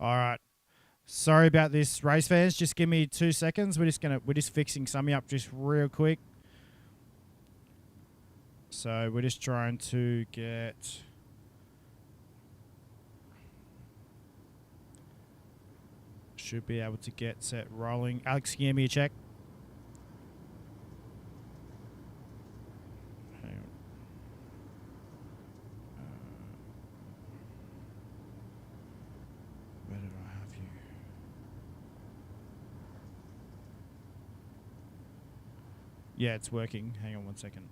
All right. Sorry about this, race fans. Just give me 2 seconds. We're just fixing something up just real quick. So we're just trying to get. Should be able to get set rolling. Alex, can you give me a check? Hang on. Where did I have you? Yeah, it's working. Hang on 1 second.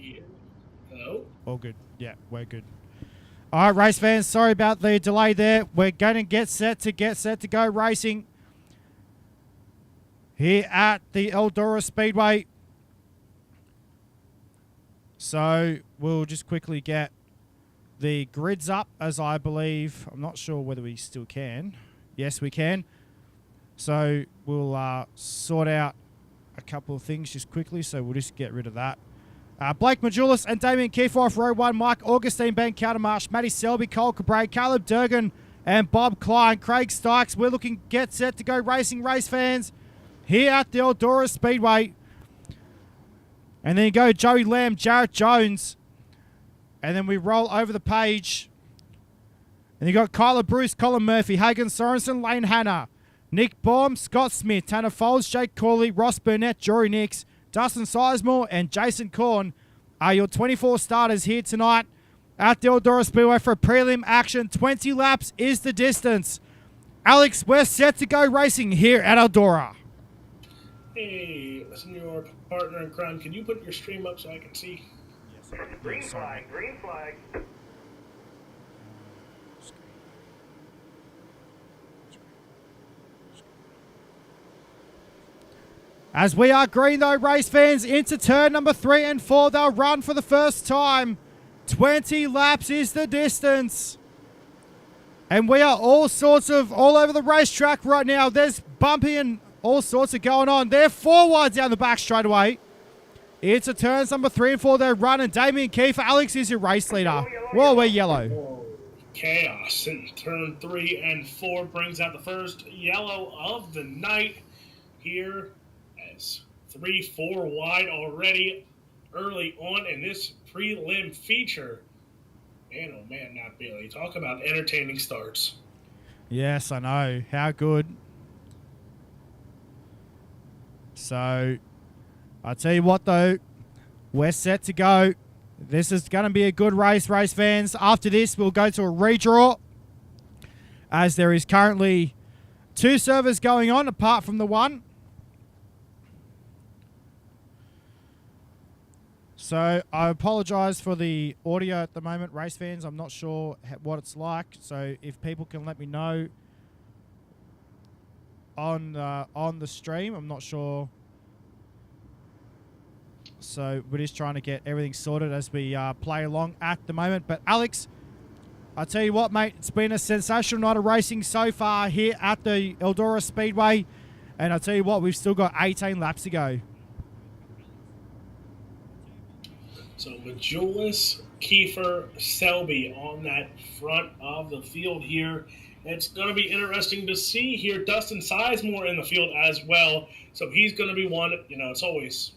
Yeah. Hello? All good. Yeah, we're good. All right, race fans, sorry about the delay there. We're going to get set to go racing here at the Eldora Speedway. So we'll just quickly get the grids up, as I believe. I'm not sure whether we still can. Yes, we can. So we'll sort out a couple of things just quickly. So we'll just get rid of that. Blake Majulis and Damien Kiefer off row 1. Mike Augustine, Ben Countermarsh, Matty Selby, Cole Cabray, Caleb Durgan, and Bob Klein. Craig Stykes. We're looking get set to go racing, race fans, here at the Eldora Speedway. And then you go Joey Lamb, Jarrett Jones. And then we roll over the page. And you got Kyler Bruce, Colin Murphy, Hagan Sorensen, Lane Hanna, Nick Baum, Scott Smith, Tanner Foles, Jake Corley, Ross Burnett, Jory Nix, Dustin Sizemore, and Jason Korn are your 24 starters here tonight at the Eldora Speedway for prelim action. 20 laps is the distance. Alex, we're set to go racing here at Eldora. Hey, listen to your partner in crime. Can you put your stream up so I can see? Yes, Green flag, green flag. As we are green, though, race fans, into turn number 3 and 4. They'll run for the first time. 20 laps is the distance. And we are all over the racetrack right now. There's bumpy and all sorts of going on. They're 4 wide down the back straight away. Into turns number 3 and 4. They're running. Damien Kiefer, Alex is your race leader. Whoa, we're yellow. Whoa. Chaos in turn 3 and 4 brings out the first yellow of the night here. 3-4 wide already early on in this prelim feature. Man, oh man, Matt Bailey. Talk about entertaining starts. Yes, I know. How good. So, I tell you what, though. We're set to go. This is going to be a good race fans. After this, we'll go to a redraw, as there is currently 2 servers going on apart from the one. So I apologise for the audio at the moment, race fans. I'm not sure what it's like. So if people can let me know on the stream, I'm not sure. So we're just trying to get everything sorted as we play along at the moment. But Alex, I tell you what, mate, it's been a sensational night of racing so far here at the Eldora Speedway. And I tell you what, we've still got 18 laps to go. So Majulis, Kiefer, Selby on that front of the field here. It's going to be interesting to see here Dustin Sizemore in the field as well. So he's going to be one, it's always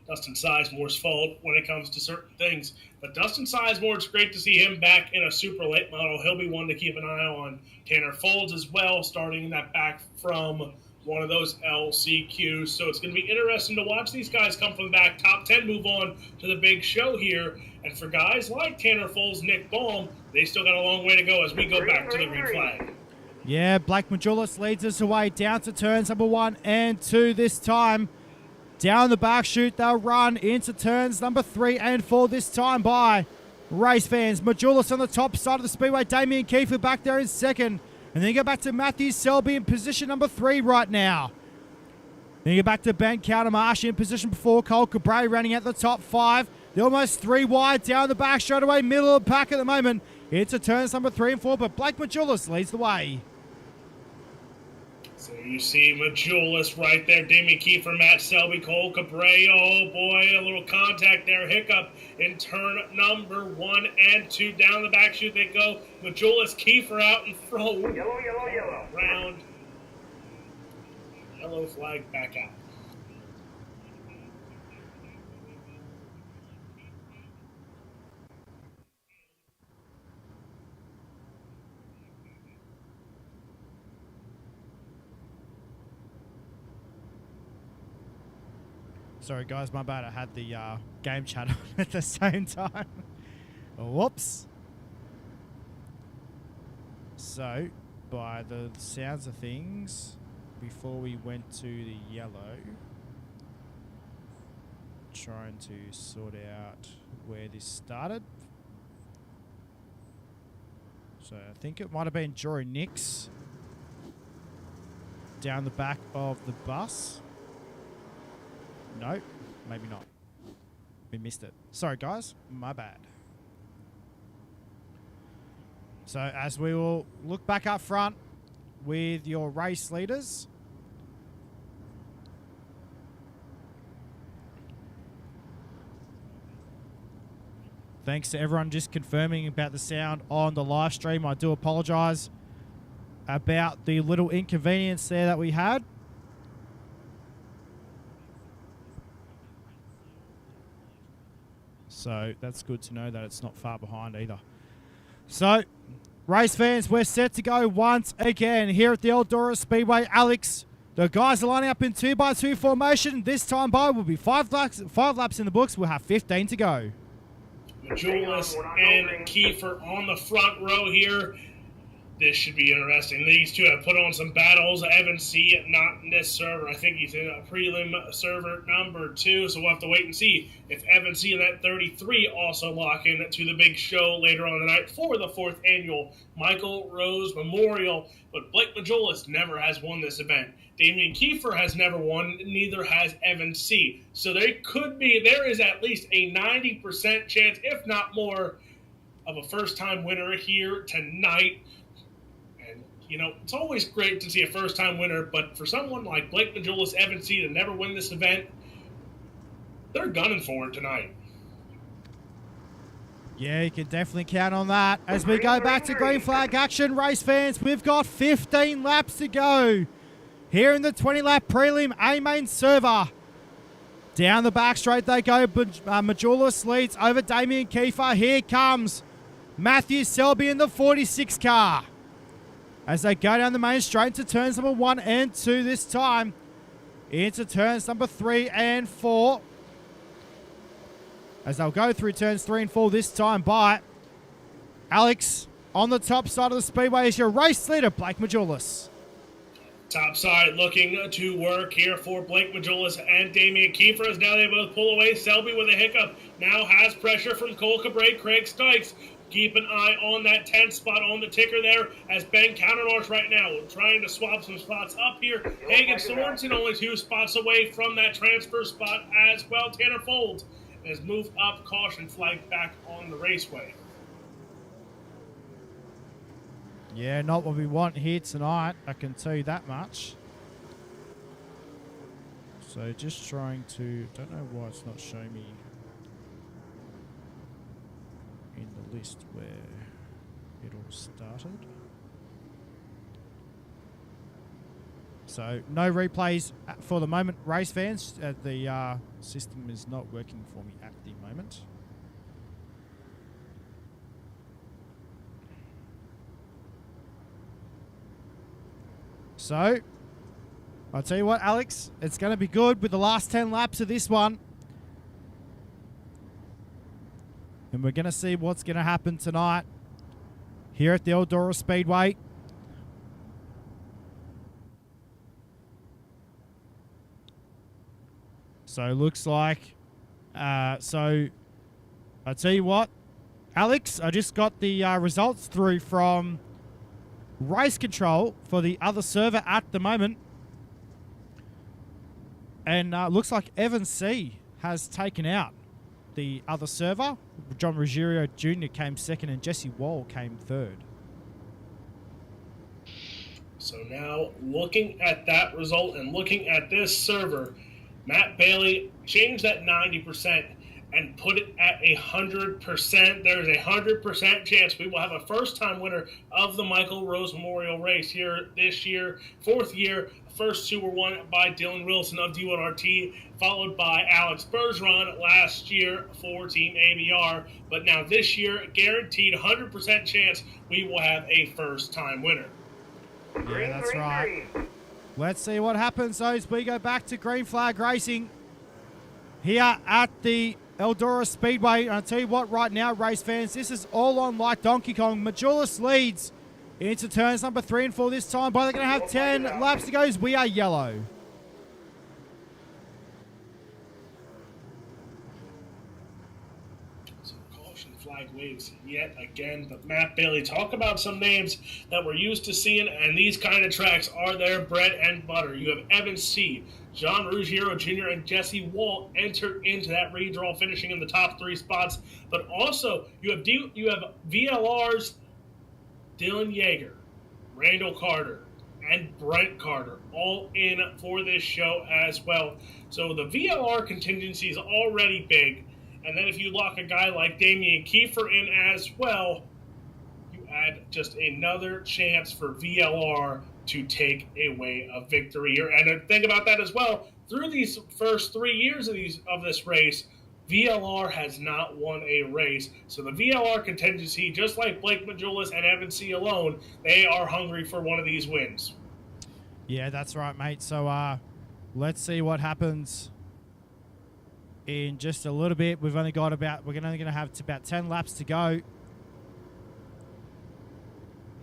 Dustin Sizemore's fault when it comes to certain things. But Dustin Sizemore, it's great to see him back in a super late model. He'll be one to keep an eye on. Tanner Folds as well, starting that back from one of those LCQs. So it's going to be interesting to watch these guys come from the back. Top 10 move on to the big show here. And for guys like Tanner Foles, Nick Baum, they still got a long way to go as we go back to the green flag. Yeah, Blake Majulis leads us away down to turns number 1 and 2 this time. Down the back chute, they'll run into turns number 3 and 4 this time by race fans. Majulis on the top side of the speedway. Damien Kiefer back there in second. And then you go back to Matthew Selby in position number 3 right now. Then you go back to Ben Countermarsh in position before. Cole Cabray running at the top 5. They're almost 3 wide down the back straight away. Middle of the pack at the moment. Into turns number 3 and 4, but Blake Majulis leads the way. So you see Majulis right there, Damien Kiefer, Matt Selby, Cole Cabray. Oh boy, a little contact there, hiccup in turn number 1 and 2. Down the back chute they go. Majulis, Kiefer out in front. Yellow. Round. Yellow flag back out. Sorry, guys, my bad. I had the game chat on at the same time. Whoops. So, by the sounds of things, before we went to the yellow, trying to sort out where this started. So, I think it might have been Jory Nix down the back of the bus. No, maybe not. We missed it. Sorry, guys. My bad. So, as we will look back up front with your race leaders. Thanks to everyone just confirming about the sound on the live stream. I do apologise about the little inconvenience there that we had. So that's good to know that it's not far behind either. So, race fans, we're set to go once again here at the Eldora Speedway. Alex, the guys are lining up in 2x2 formation. This time by will be 5 laps in the books. We'll have 15 to go. Majulis and Kiefer on the front row here. This should be interesting. These two have put on some battles. Evan C. not in this server. I think he's in a prelim server number 2, so we'll have to wait and see if Evan C. and that 33 also lock in to the big show later on the night for the 4th annual Michael Rose Memorial. But Blake Majulis never has won this event. Damien Kiefer has never won, neither has Evan C. So there is at least a 90% chance, if not more, of a first-time winner here tonight. You know, it's always great to see a first-time winner, but for someone like Blake Majulis, Evan C. to never win this event, they're gunning for it tonight. Yeah, you can definitely count on that. As we go back to green flag action, race fans, we've got 15 laps to go. Here in the 20-lap prelim A-main server. Down the back straight they go. Majulis leads over Damien Kiefer. Here comes Matthew Selby in the 46 car. As they go down the main straight into turns number 1 and 2 this time. Into turns number 3 and 4. As they'll go through turns 3 and 4 this time by Alex. On the top side of the speedway is your race leader, Blake Majulis. Top side looking to work here for Blake Majulis and Damien Kiefer as now they both pull away. Selby with a hiccup now has pressure from Cole Cabray, Craig Stykes. Keep an eye on that 10th spot on the ticker there as Ben Countermarsh right now trying to swap some spots up here. Hagen Sorensen only 2 spots away from that transfer spot as well. Tanner Folds has moved up, caution flag back on the raceway. Yeah, not what we want here tonight, I can tell you that much. So just trying to, don't know why it's not showing me in the list where it all started. So no replays for the moment, race fans. The system is not working for me at the moment. So, I'll tell you what, Alex, it's going to be good with the last 10 laps of this one. And we're going to see what's going to happen tonight here at the Eldora Speedway. So, looks like... so, I'll tell you what, Alex, I just got the results through from race control for the other server at the moment. And looks like Evan C. has taken out the other server. John Ruggiero Jr. came second and Jesse Wall came third. So now, looking at that result and looking at this server, Matt Bailey changed that 90% and put it at 100%. There's a 100% chance we will have a first-time winner of the Michael Rose Memorial Race here this year. Fourth year, first two were won by Dylan Wilson of D1RT, followed by Alex Bergeron last year for Team ABR. But now this year, guaranteed 100% chance we will have a first-time winner. Yeah, that's right. Let's see what happens as we go back to Green Flag Racing here at the Eldora Speedway. And I'll tell you what, right now, race fans, this is all on like Donkey Kong. Majulis leads into turns number 3 and 4 this time, but they're going to have 10 laps to go as we are yellow. Flag waves yet again, but Matt Bailey, talk about some names that we're used to seeing, and these kind of tracks are their bread and butter. You have Evan C., John Ruggiero Jr., and Jesse Wall enter into that redraw, finishing in the top 3 spots. But also, you have VLR's Dylan Yeager, Randall Carter, and Brent Carter all in for this show as well. So the VLR contingency is already big. And then if you lock a guy like Damian Kiefer in as well, you add just another chance for VLR to take away a victory here. And think about that as well. Through these first 3 years of this race, VLR has not won a race. So the VLR contingency, just like Blake Majulis and Evan C. alone, they are hungry for one of these wins. Yeah, that's right, mate. So let's see what happens in just a little bit. We're only going to have about 10 laps to go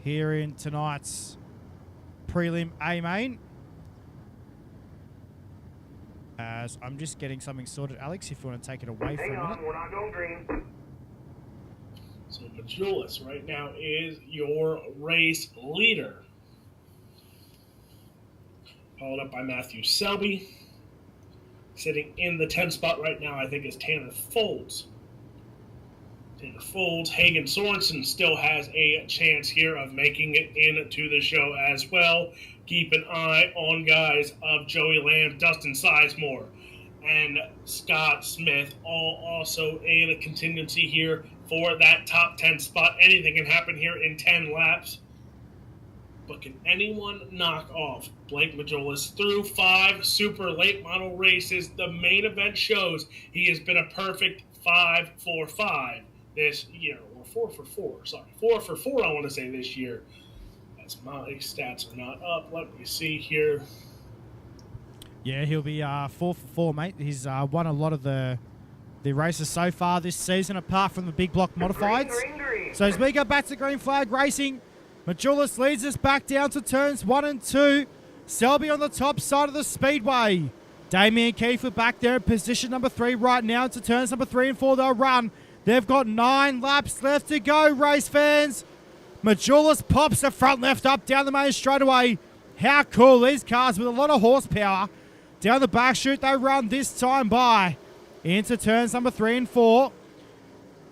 here in tonight's prelim A main. As I'm just getting something sorted, Alex, if you want to take it away for a minute. We're not going green. So Majulis right now is your race leader, followed up by Matthew Selby. Sitting in the 10th spot right now, I think, is Tanner Folds. Hagen Sorensen still has a chance here of making it into the show as well. Keep an eye on guys of Joey Lamb, Dustin Sizemore, and Scott Smith, all also in a contingency here for that top 10 spot. Anything can happen here in 10 laps. But can anyone knock off Blake Majulis through 5 super late model races? The main event shows he has been a perfect 5-for-5 this year, or 4-for-4. Sorry, 4-for-4. I want to say this year, as my stats are not up. Let me see here. Yeah, he'll be 4-for-4, mate. He's won a lot of the races so far this season, apart from the big block modifieds. Green. So as we go back to Green Flag Racing, Majulis leads us back down to turns 1 and 2. Selby on the top side of the speedway. Damien Kiefer back there in position number 3 right now into turns number 3 and 4. They'll run. They've got 9 laps left to go, race fans. Majulis pops the front left up down the main straightaway. How cool, these cars with a lot of horsepower. Down the back chute they run this time by. Into turns number 3 and 4.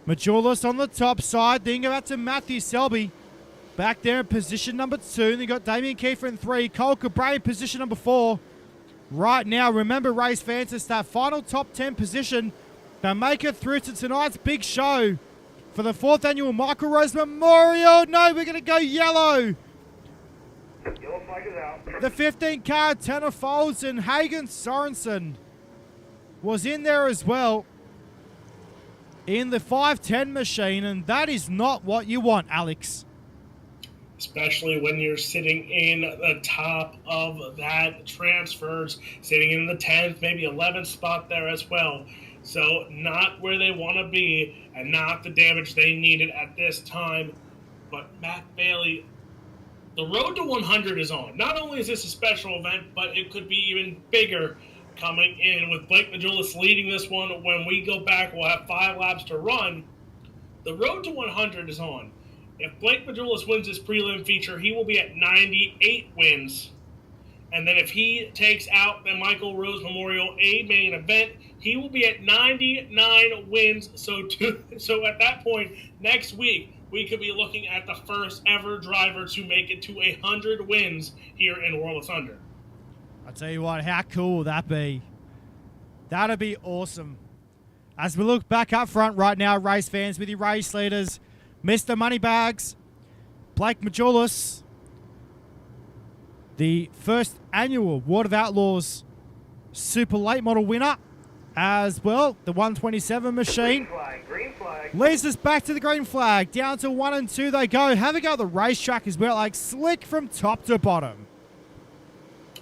Majulis on the top side. Then go out to Matthew Selby. Back there in position number 2. They got Damien Kiefer in 3. Cole Cabray in position number 4. Right now, remember, race fans, it's that final top 10 position. They'll make it through to tonight's big show for the 4th annual Michael Rose Memorial. No, we're going to go yellow. Yellow flag is out. The 15 car, Tanner Folds and Hagen Sorensen was in there as well in the 510 machine, and that is not what you want, Alex. Especially when you're sitting in the top of that transfers, sitting in the 10th, maybe 11th spot there as well. So not where they want to be and not the damage they needed at this time. But Matt Bailey, the road to 100 is on. Not only is this a special event, but it could be even bigger coming in with Blake Majulis leading this one. When we go back, we'll have 5 laps to run. The road to 100 is on. If Blake Majulis wins this prelim feature, he will be at 98 wins. And then if he takes out the Michael Rose Memorial A main event, he will be at 99 wins. So at that point, next week, we could be looking at the first ever driver to make it to 100 wins here in World of Thunder. I'll tell you what, how cool will that be? That'd be awesome. As we look back up front right now, race fans, with your race leaders, Mr. Moneybags, Blake Majulis, the first annual World of Outlaws Super Late Model winner, as well, the 127 machine. Green flag. Leads us back to the green flag. Down to 1 and 2 they go. Have a go at the racetrack as well, like slick from top to bottom.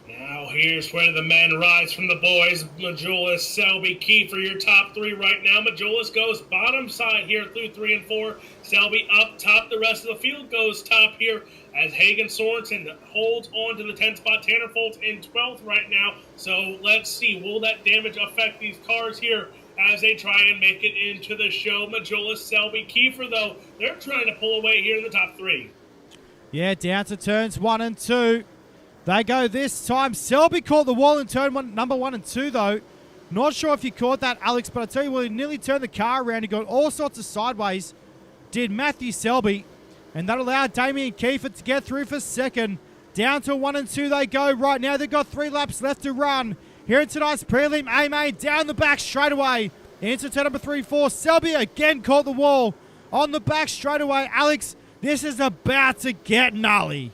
Now here's where the men rise from the boys. Majulis, Selby, Kiefer, your top three right now. Majulis goes bottom side here through 3 and 4. Selby up top. The rest of the field goes top here as Hagen Sorensen holds on to the 10th spot. Tanner Foltz in 12th right now. So let's see, will that damage affect these cars here as they try and make it into the show? Majulis, Selby, Kiefer, though, they're trying to pull away here in the top 3. Yeah, down to turns 1 and 2. They go this time. Selby caught the wall in turn number 1 and 2, though. Not sure if you caught that, Alex, but I tell you what, he nearly turned the car around. He got all sorts of sideways. Did Matthew Selby. And that allowed Damien Kiefer to get through for second. Down to 1 and 2 they go right now. They've got 3 laps left to run. Here in tonight's prelim, A-Main down the back straight away. Into turn number 3, 4. Selby again caught the wall on the back straight away. Alex, this is about to get gnarly.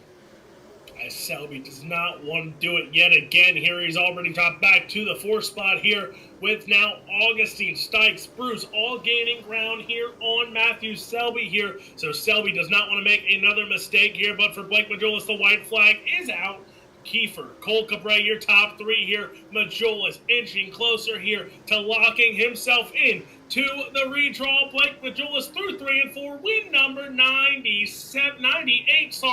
As Selby does not want to do it yet again here. He's already dropped back to the 4th spot here with now Augustine, Stykes, Bruce all gaining ground here on Matthew Selby here. So Selby does not want to make another mistake here, but for Blake Majulis, the white flag is out. Kiefer, Cole Cabret, your top 3 here. Majulis inching closer here to locking himself in to the redraw. Blake Majulis through 3 and 4. Win number 98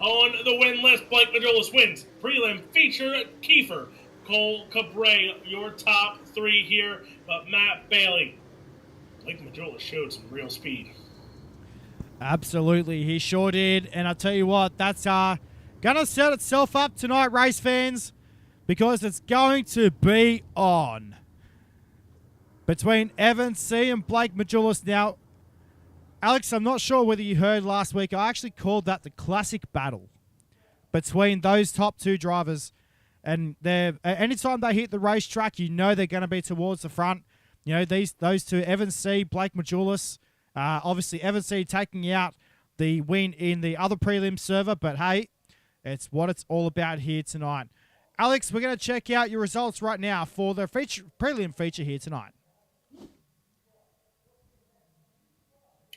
on the win list. Blake Majulis wins. Prelim feature Kiefer, Cole Cabret, your top 3 here. But Matt Bailey, Blake Majulis showed some real speed. Absolutely, he sure did. And I'll tell you what, that's gonna set itself up tonight, race fans, because it's going to be on between Evan C. and Blake Majulis. Now, Alex, I'm not sure whether you heard last week, I actually called that the classic battle between those top 2 drivers. And anytime they hit the racetrack, you know they're going to be towards the front. You know, those 2, Evan C., Blake Majulis. Obviously, Evan C. taking out the win in the other prelim server, but hey, it's what it's all about here tonight. Alex, we're going to check out your results right now for the prelim feature here tonight.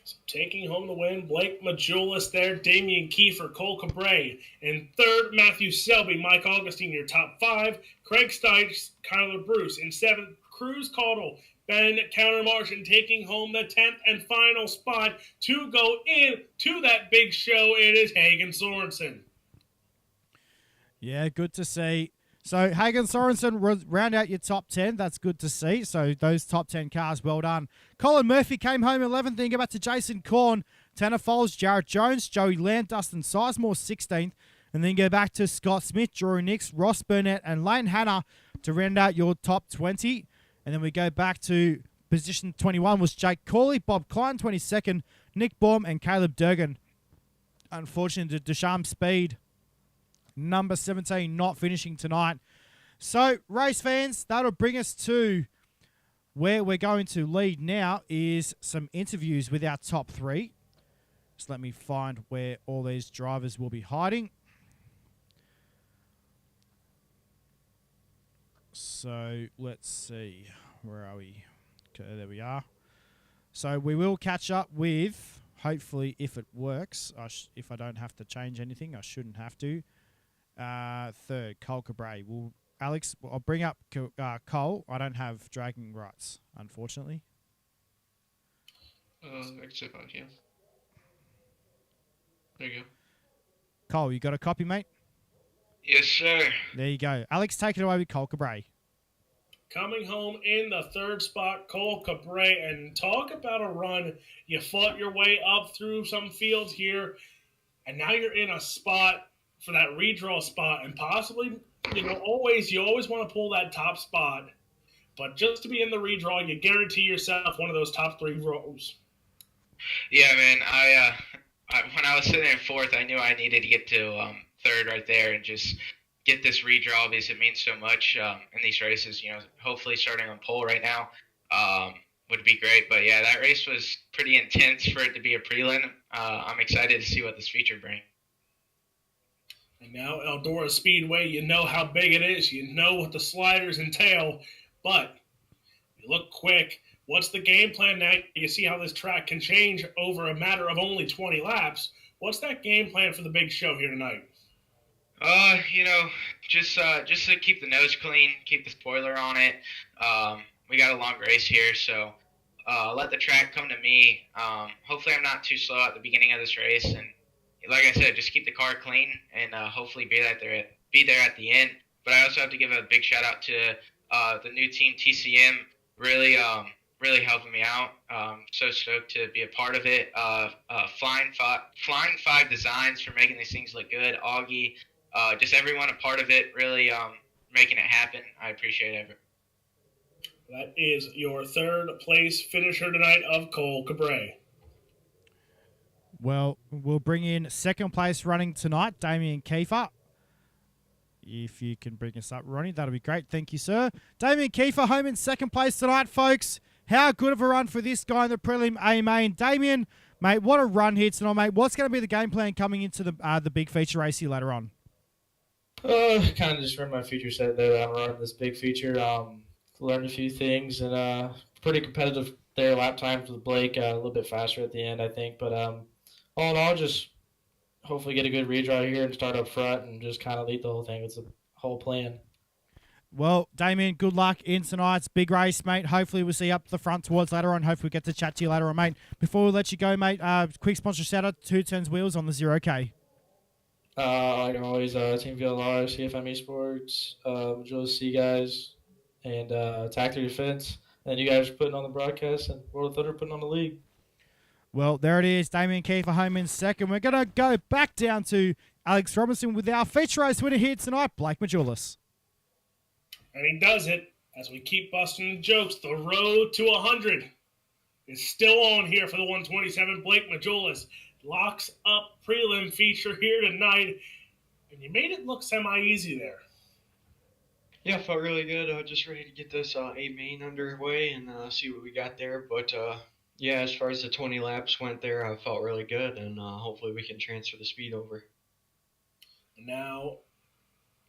So taking home the win, Blake Majulis there, Damien Kiefer, Cole Cabret. In 3rd, Matthew Selby, Mike Augustine, your top 5. Craig Stykes, Kyler Bruce. In 7th, Cruz Caudle, Ben Countermartian taking home the 10th and final spot to go in to that big show. It is Hagen Sorensen. Yeah, good to see. So Hagen Sorensen round out your top 10. That's good to see. So those top 10 cars, well done. Colin Murphy came home 11th. Then go back to Jason Korn, Tanner Foles, Jarrett Jones, Joey Land, Dustin Sizemore 16th. And then go back to Scott Smith, Drew Nix, Ross Burnett, and Lane Hanna to round out your top 20. And then we go back to position 21 was Jake Corley, Bob Klein 22nd, Nick Baum, and Caleb Durgan. Unfortunately, Ducharme Speed, number 17, not finishing tonight. So, race fans, that'll bring us to where we're going to lead now is some interviews with our top 3. Just let me find where all these drivers will be hiding. So, let's see. Where are we? Okay, there we are. So, we will catch up with, hopefully, if it works, if I don't have to change anything, I shouldn't have to. 3rd, Cole Cabret. Alex, I'll bring up Cole. I don't have dragging rights, unfortunately. I can check on here. There you go. Cole, you got a copy, mate? Yes, sir. There you go. Alex, take it away with Cole Cabret. Coming home in the third spot, Cole Cabre, and talk about a run. You fought your way up through some fields here, and now you're in a spot for that redraw spot, and possibly, you always want to pull that top spot, but just to be in the redraw, you guarantee yourself one of those top 3 rows. Yeah, man. When I was sitting in fourth, I knew I needed to get to third right there and just get this redraw because it means so much in these races. Hopefully starting on pole right now would be great. But yeah, that race was pretty intense for it to be a prelim. I'm excited to see what this feature brings. And now Eldora Speedway, you know how big it is. You know what the sliders entail. But you look quick. What's the game plan now? You see how this track can change over a matter of only 20 laps. What's that game plan for the big show here tonight? Just to keep the nose clean, keep the spoiler on it. We got a long race here, so let the track come to me. Hopefully I'm not too slow at the beginning of this race, and like I said, just keep the car clean and hopefully be there at the end. But I also have to give a big shout out to the new team TCM, really helping me out. So stoked to be a part of it. Flying Five Designs for making these things look good. Augie, just everyone a part of it, really making it happen. I appreciate it. That is your third place finisher tonight of Cole Cabre. Well, we'll bring in second place running tonight, Damien Kiefer. If you can bring us up, Ronnie, that'll be great. Thank you, sir. Damien Kiefer home in second place tonight, folks. How good of a run for this guy in the prelim A main. Damien, mate, what a run here tonight, mate. What's going to be the game plan coming into the big feature race here later on? Kind of just run my feature set there that I'm running this big feature. Learned a few things and pretty competitive there. Lap times with Blake, a little bit faster at the end, I think. But all in all, just hopefully get a good redraw here and start up front and just kind of lead the whole thing. It's the whole plan. Well, Damien, good luck in tonight's big race, mate. Hopefully we'll see you up the front towards later on. Hopefully we get to chat to you later on, mate. Before we let you go, mate, quick sponsor shout-out, Two Turns Wheels on the 0K. Like always, Team Eldora, CFME Sports, Jules C guys, and Tactical Defense. And you guys are putting on the broadcast, and World of Thunder putting on the league. Well, there it is. Damien Kiefer home in second. We're going to go back down to Alex Robinson with our feature race winner here tonight, Blake Majulis. And he does it as we keep busting the jokes. The road to 100 is still on here for the 127. Blake Majulis locks up prelim feature here tonight. And you made it look semi-easy there. Yeah, felt really good. Just ready to get this A main underway and see what we got there. But yeah, as far as the 20 laps went there, I felt really good, and hopefully we can transfer the speed over. Now,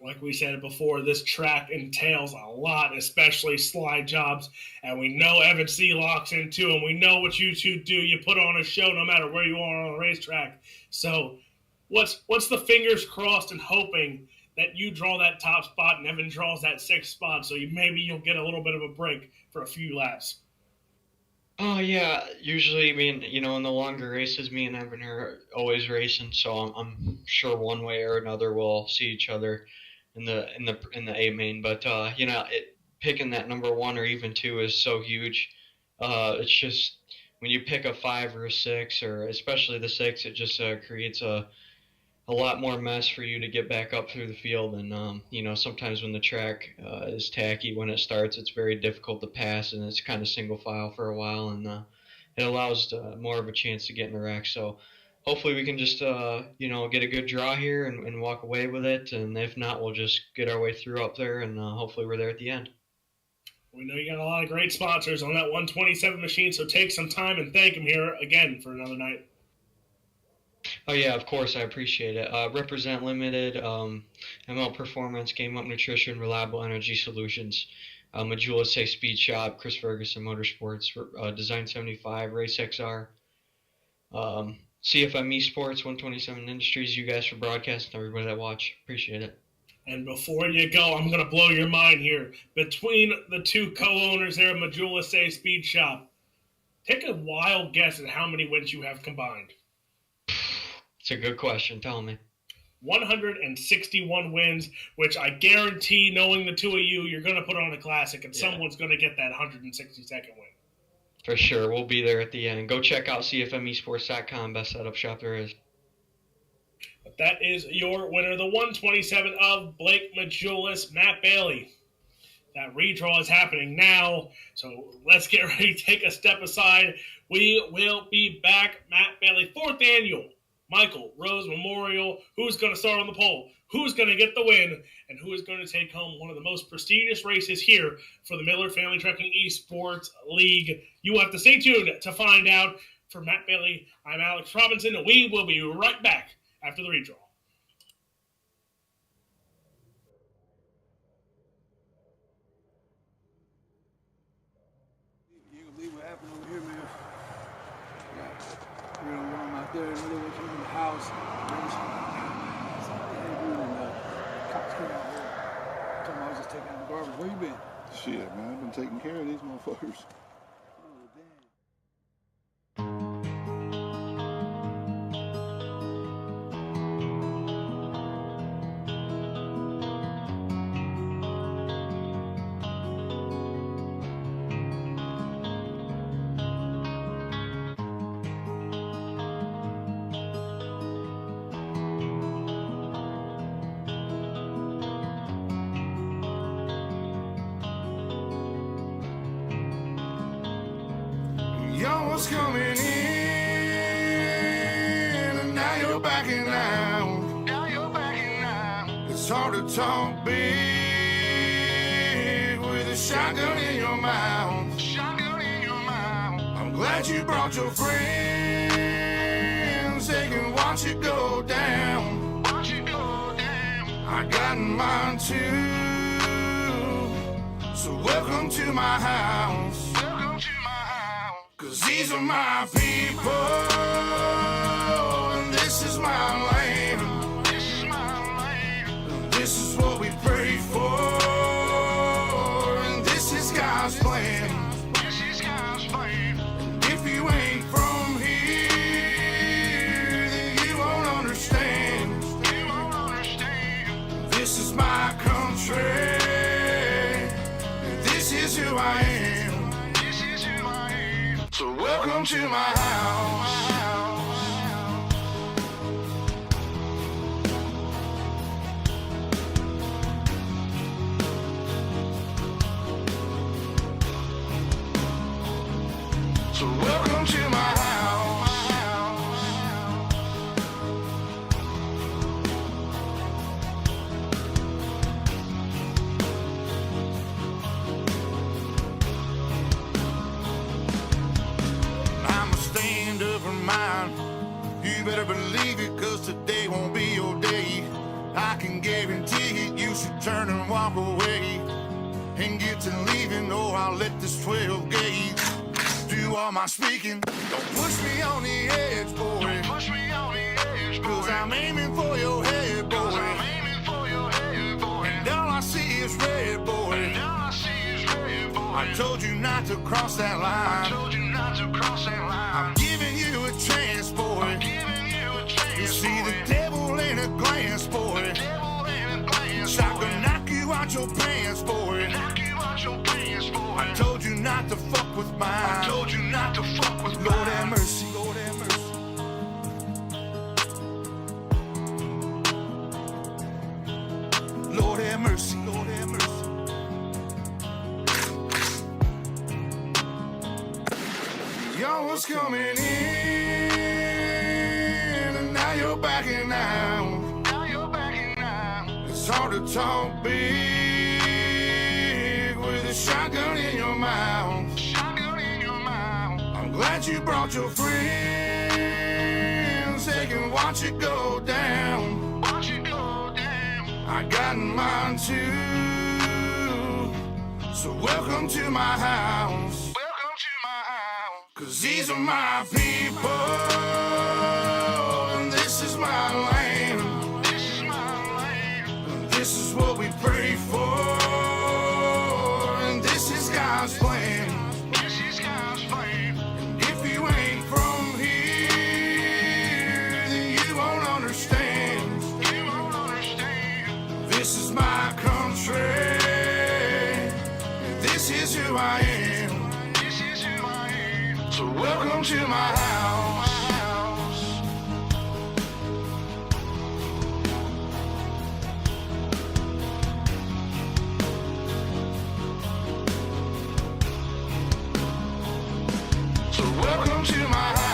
like we said before, this track entails a lot, especially slide jobs. And we know Evan C. locks into them. We know what you two do. You put on a show no matter where you are on a racetrack. So what's the fingers crossed and hoping that you draw that top spot and Evan draws that sixth spot, so maybe you'll get a little bit of a break for a few laps? Oh, yeah. Usually, in the longer races, me and Evan are always racing, so I'm sure one way or another we'll see each other in the A main. But picking that number one or even two is so huge. It's just when you pick a 5 or a 6, or especially the 6, it just creates a lot more mess for you to get back up through the field. And sometimes when the track is tacky when it starts, it's very difficult to pass, and it's kind of single file for a while, and it allows more of a chance to get in the wreck. So hopefully we can just get a good draw here and walk away with it, and if not, we'll just get our way through up there, and hopefully we're there at the end. We know you got a lot of great sponsors on that 127 machine, so take some time and thank them here again for another night. Oh, yeah, of course. I appreciate it. Represent Limited, ML Performance, Game Up Nutrition, Reliable Energy Solutions, Majulis Safe Speed Shop, Chris Ferguson Motorsports, Design 75, Race XR, CFME Sports, 127 Industries, you guys for broadcasting, everybody that watch. Appreciate it. And before you go, I'm going to blow your mind here. Between the two co-owners there of Majulis Safe Speed Shop, take a wild guess at how many wins you have combined. It's a good question. Tell me. 161 wins, which I guarantee, knowing the two of you, you're going to put on a classic, and someone's going to get that 162nd win. For sure. We'll be there at the end. Go check out cfmesports.com. Best setup shop there is. But that is your winner, the 127 of Blake Majulis, Matt Bailey. That redraw is happening now, so let's get ready to take a step aside. We will be back. Matt Bailey, 4th annual Michael Rose Memorial. Who's going to start on the pole? Who's going to get the win? And who is going to take home one of the most prestigious races here for the Miller Family Trucking Esports League? You will have to stay tuned to find out. For Matt Bailey, I'm Alex Robinson, and we will be right back after the redraw. You can believe what happened over here, man. We're gonna run out there and they went in the house. Cops came out here. Told me I was just taking out the garbage. Where you been? Shit, man, I've been taking care of these motherfuckers. Oh, damn. Y'all was coming in, and now you're backing out. It's hard to talk big with a shotgun in your mouth. I'm glad you brought your friends. They can watch it go down. I got mine too. So welcome to my house. 'Cause these are my people, and this is my land. And this is what we pray for, and this is God's plan. And if you ain't from here, then you won't understand. This is my country, and this is who I am. So welcome to my house. So welcome to my house. Mine. You better believe it, 'cause today won't be your day. I can guarantee it, you should turn and walk away and get to leaving, or I'll let this 12 gauge do all my speaking. Don't push me on the edge, boy. 'Cause I'm aiming for your head, boy. And all I see is red, boy. I told you not to cross that line. I'm giving you a chance, boy. You see the devil in a glance, boy. Shotgun knock you out your pants, boy. I told you not to fuck with mine. Lord have mercy. Lord have mercy. Lord have mercy. Lord have mercy. Y'all was coming in, and now you're backing out. It's hard to talk big with a shotgun in your mouth. I'm glad you brought your friends. They can watch it go down. I got mine too. So welcome to my house. 'Cause these are my people, and this is my land. And this is what we pray for, and this is God's plan. And if you ain't from here, then you won't understand. who I am. This is who I am. So welcome to my house. So welcome to my house.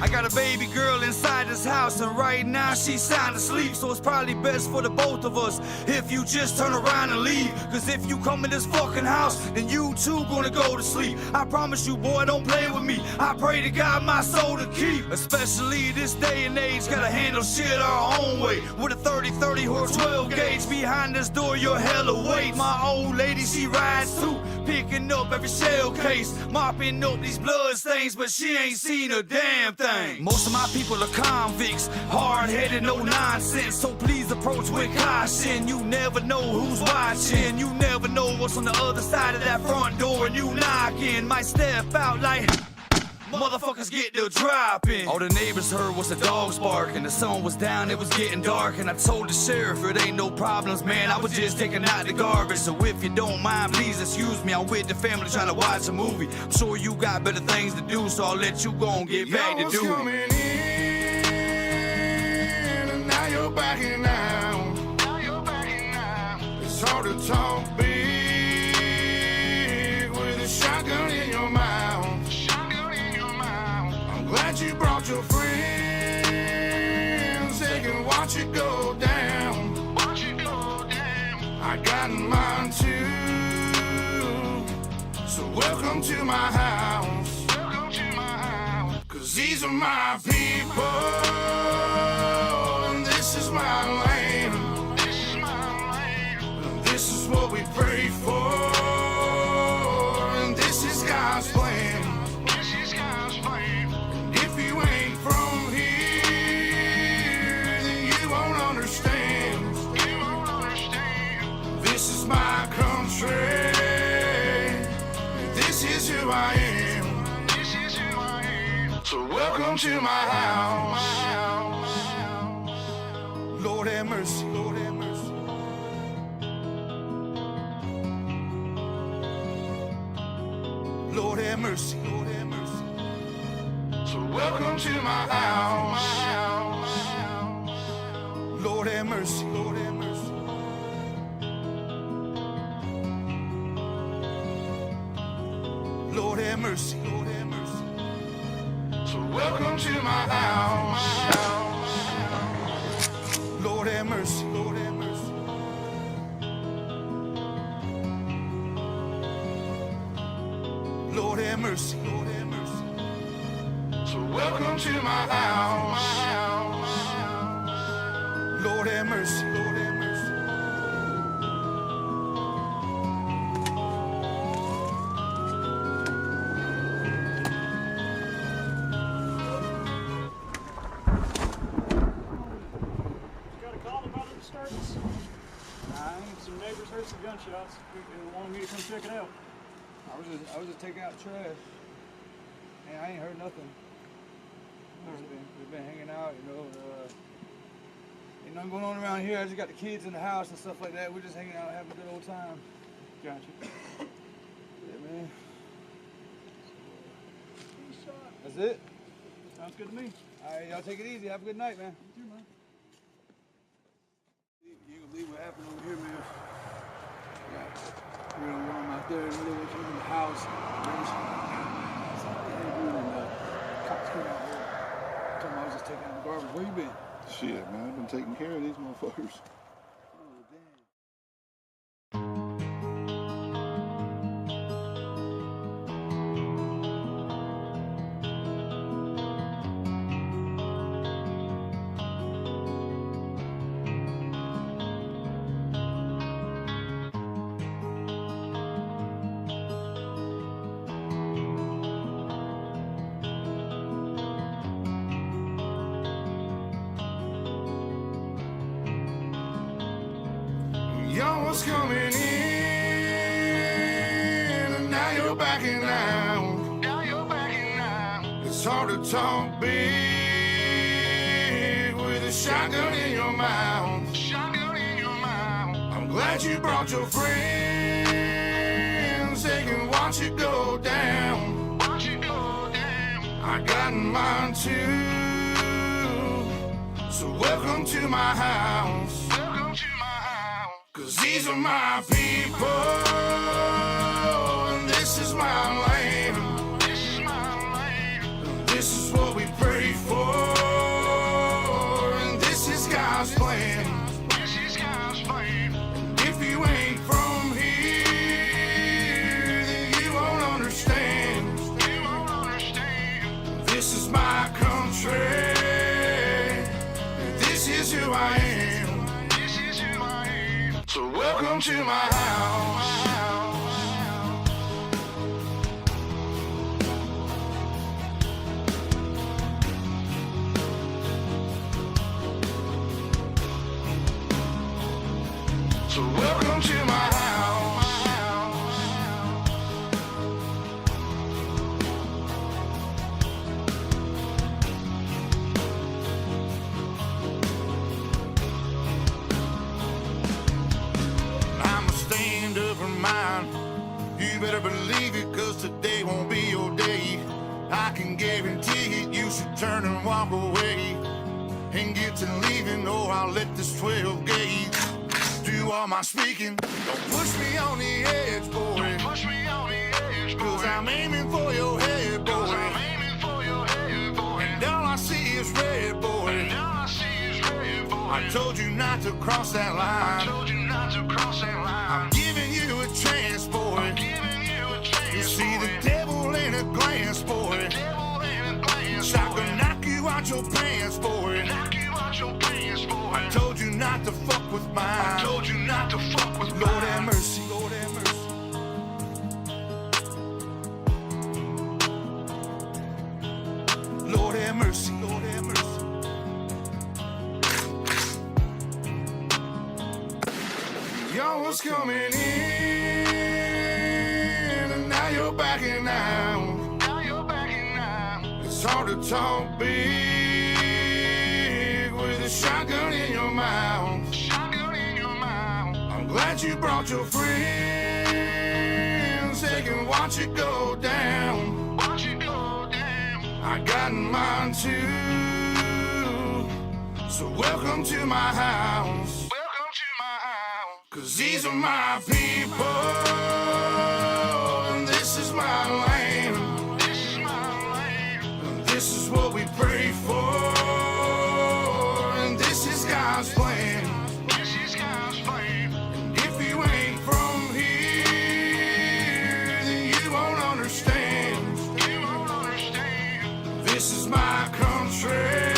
I got a baby girl inside this house, and right now she's sound asleep. So it's probably best for the both of us if you just turn around and leave. Cause if you come in this fucking house, then you too gonna go to sleep. I promise you, boy, don't play with me. I pray to God my soul to keep. Especially this day and age, gotta handle shit our own way. With a 30-30 horse 12 gauge behind this door, you're hella weight. My old lady, she rides too, picking up every shell case, mopping up these blood stains, but she ain't seen a damn thing. Most of my people are convicts, hard-headed, no nonsense. So please approach with caution. You never know who's watching. You never know what's on the other side of that front door. And you knocking, might step out like motherfuckers get the dropping. All the neighbors heard was the dogs barking. The sun was down, it was getting dark, and I told the sheriff it ain't no problems, man. I was just taking out the garbage. So if you don't mind, please excuse me. I'm with the family trying to watch a movie. I'm sure you got better things to do, so I'll let you go and get back to Y'all was duty. coming in, and now you're backing out. It's hard to talk big with a shotgun in your mouth. Glad you brought your friends. They can watch it go down. I got mine too. So welcome to my house. Cause these are my people, and this is my land. And this is what we pray for, and this is God's plan. From here, then you won't understand. This is my country. This is who I am. So welcome to my house. Lord have mercy. Lord have mercy. Lord have mercy. Lord have mercy. So welcome to my house. Lord have mercy. Lord have mercy. Lord have mercy. Lord have mercy. So welcome to my house. Lord have mercy. Lord have mercy. Lord have mercy. Lord have mercy. So welcome to my house. Lord have mercy. Lord have mercy. Got a call about a disturbance? Some neighbors heard some gunshots. They wanted me to come check it out. I was just taking out trash. And I ain't heard nothing. We've been hanging out, you know. Ain't nothing going on around here. I just got the kids in the house and stuff like that. We're just hanging out, having a good old time. Gotcha. Yeah, man. That's it. Sounds good to me. All right, y'all take it easy. Have a good night, man. You too, man. You ain't gonna believe what happened over here, man. We're gonna run out there and really went in the house. Cops came out here. Told me I was just taking out the garbage. Where you been? Shit, man, I've been taking care of these motherfuckers. Oh, damn. Y'all was coming in, and now you're you're backing out. Now you're backing out. It's hard to talk big with a shotgun in your mouth. Shotgun in your mouth. I'm glad you brought your friends. They can watch it go down. Watch it go down. I got mine too. So welcome to my house. Welcome to my house. 'Cause these are my people. And this is my land. This is my land. And this is what we pray for. And this is God's plan. This is God's plan. And if you ain't from here, then you won't understand. You won't understand. This is my country. This is who I am. This is who I am. So welcome to my house. So welcome to my house. I'ma stand up for mine. You better believe it, 'cause today won't be your day. I can guarantee it, you should turn and walk away and get to leaving, or I'll let this 12 gauge do all my speaking. Don't push me on the edge, boy. Don't push me on the edge, boy. 'Cause I'm aiming for your head, boy. 'Cause I'm aiming for your head, boy. And all I see is red, boy. And all I see is red, boy. I told you not to cross that line. I told you not to cross that line. I'm giving you a chance, boy. I'm giving you a chance, you see boy. The devil in a glance, boy. The devil in a glance, I can knock you out your pants, boy. Knock you out your pants, boy. I told you not to fuck with mine. I told you not to fuck with mine. Lord have mercy. Lord have mercy. Lord have mercy. Lord have mercy. Y'all was coming in, and now you're backing out. Now you're backing out. It's hard to talk big with a shotgun in your mouth. Shotgun in your mouth. I'm glad you brought your friends. They can watch it go down. Watch it go down. I got mine too. So welcome to my house. Welcome to my house. 'Cause these are my people. And this is my land. This is my land. And this is what we pray for. And this is God's plan. This is God's plan. And if you ain't from here, then you won't understand. You won't understand. This is my country.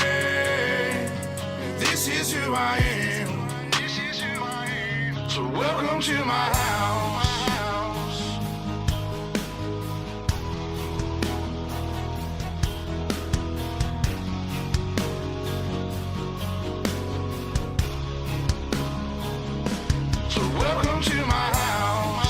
And this is who I am. This is who I am. So welcome to my house. So welcome to my house.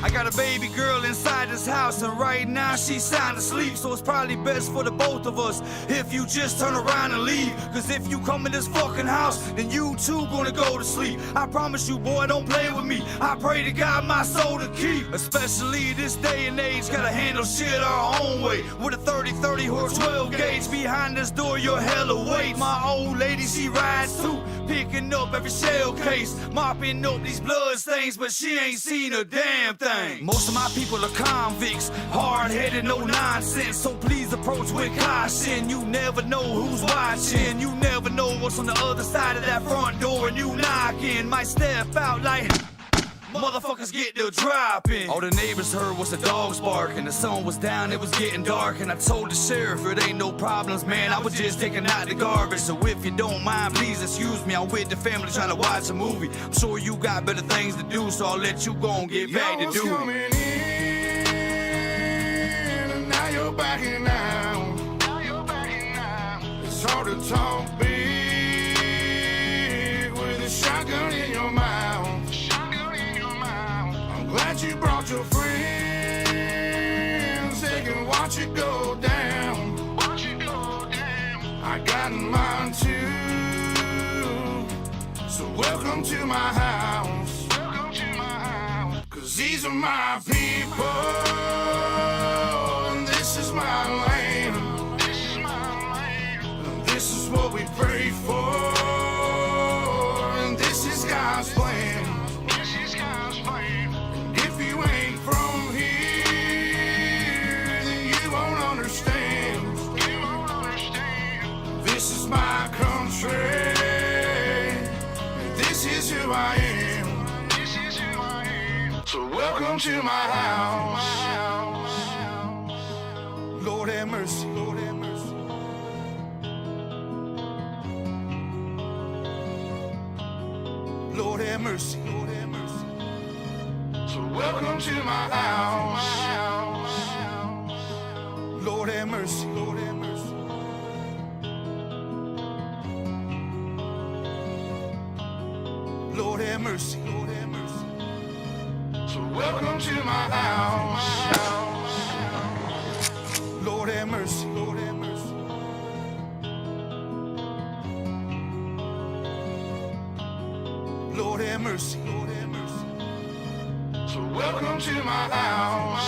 I got a baby girl inside this house, and right now she's sound asleep. So it's probably best for the both of us if you just turn around and leave. 'Cause if you come in this fucking house, then you too gonna go to sleep. I promise you, boy, don't play with me. I pray to God my soul to keep. Especially this day and age, gotta handle shit our own way. With a 30 or 12 gauge behind this door, you're hella weight. My old lady, she rides too, picking up every shell case, mopping up these blood stains, but she ain't seen a damn thing. Most of my people are convicts, hard-headed, no nonsense. So please approach with caution. You never know who's watching. You never know what's on the other side of that front door, and you knocking might step out like motherfuckers get the dropping. All the neighbors heard was the dogs barking. The sun was down, it was getting dark, and I told the sheriff it ain't no problems, man. I was just taking out the garbage. So if you don't mind, please excuse me. I'm with the family trying to watch a movie. I'm sure you got better things to do, so I'll let you go and get back to duty. Coming in, and now you're you're backing out. It's hard to talk big with a shotgun in your mouth. I'm glad you brought your friends. They can watch it go down. I got mine too. So welcome to my house. Cause these are my people. And this is my land. And this is what we pray for. And this is God's plan. And if you ain't from here, then you won't understand. This is my country. This is who I am. So welcome to my house. Lord have mercy. Lord have mercy. Lord have mercy. Lord have mercy. So welcome to my house. Lord have mercy. Lord have mercy. Lord have mercy. Lord have mercy. So welcome to my house. Lord have mercy. Lord have mercy. Lord have mercy. Lord have mercy. So welcome to my house.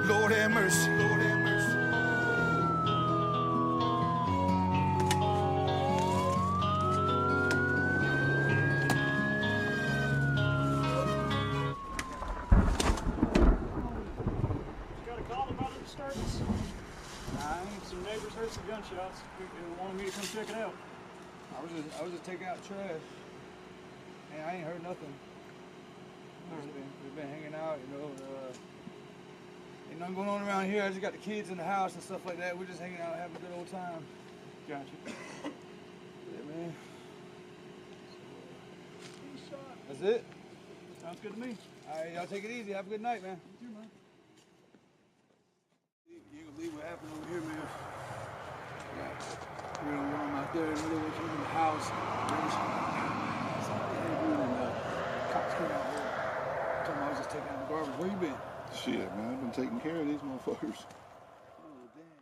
Lord have mercy. Lord have mercy. Some neighbors heard some gunshots and wanted me to come check it out. I was just taking out trash, and I ain't heard nothing. We've been hanging out, you know. Ain't nothing going on around here. I just got the kids in the house and stuff like that. We're just hanging out, having a good old time. Gotcha. Yeah, man. That's it. Sounds good to me. All right, y'all take it easy. Have a good night, man. You too, man. You ain't gonna believe what happened over here, man. We're gonna run out there and really went into the house. Cops came out here. Told me I was just taking out the garbage. Where you been? Shit, man, I've been taking care of these motherfuckers. Oh, damn.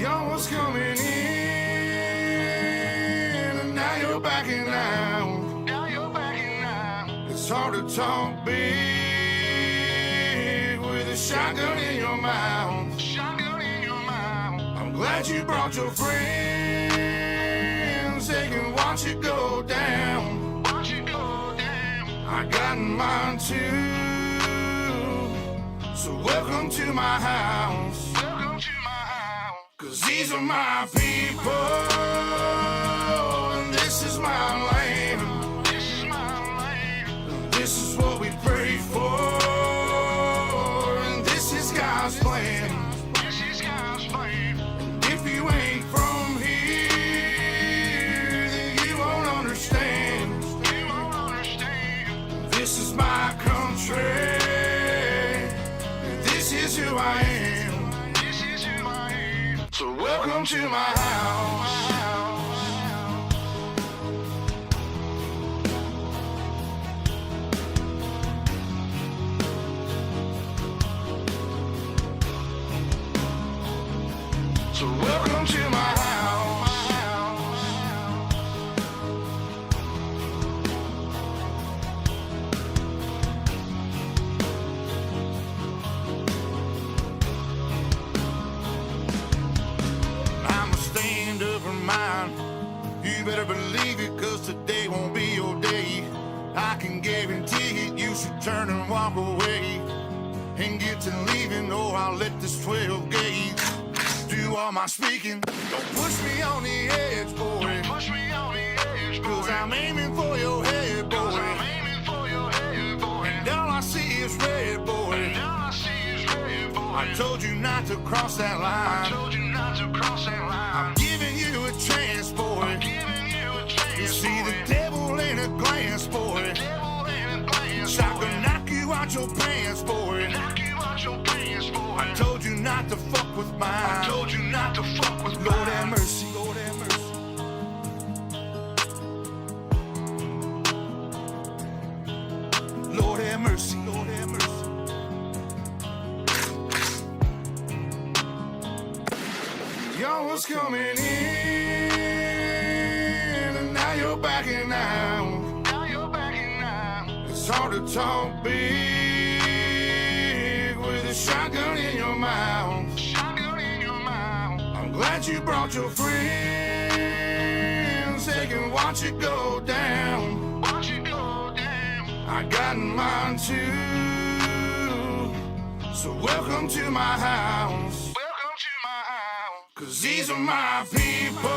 Y'all was coming in, and now you're backing out. It's hard to talk big with a shotgun in your mouth. I'm glad you brought your friends. They can watch it go down. I got mine too. So welcome to my house. Cause these are my people, and this is my land. This is what we pray for, and this is God's plan. And if you ain't from here, then you won't understand. This is my country, and this is who I am. So welcome to my house. So welcome to my house. You better believe it, cause today won't be your day. I can guarantee it, you should turn and walk away. and get to leaving, or I'll let this 12 gauge do all my speaking. Don't push me on the edge, boy. Don't push me on the edge, boy. Cause I'm aiming for your head, boy. Cause I'm aiming for your head, boy. And all I see is red, boy. And all I see is red, boy. I told you not to cross that line. I told you not to cross that line. I'm giving you a chance, boy. I'm giving you a chance, you see boy. The devil in a glance, boy. The devil in a glance, I can knock you out your pants, boy. Knock you out your pants, boy. I told you not to fuck with mine. I told you not to fuck with mine. Lord have mercy, Lord have mercy. Lord have mercy, Lord have mercy. Y'all was coming in, and now you're backing out. Now you're backing out. It's hard to talk big with a shotgun in your mouth. Shotgun in your mouth. I'm glad you brought your friends. They can watch it go down. Watch it go down. I got mine too. So welcome to my house. Cause these are my people,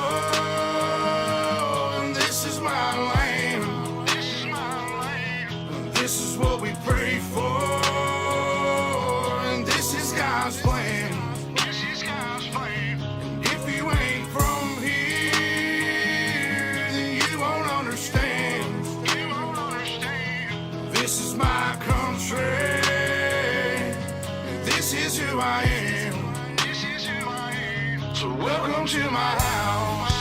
and this is my land. This is my land. And this is what we pray for, and this is God's plan. This is God's plan. And if you ain't from here, then you won't understand. You won't understand. This is my country, and this is who I am. So welcome to my house.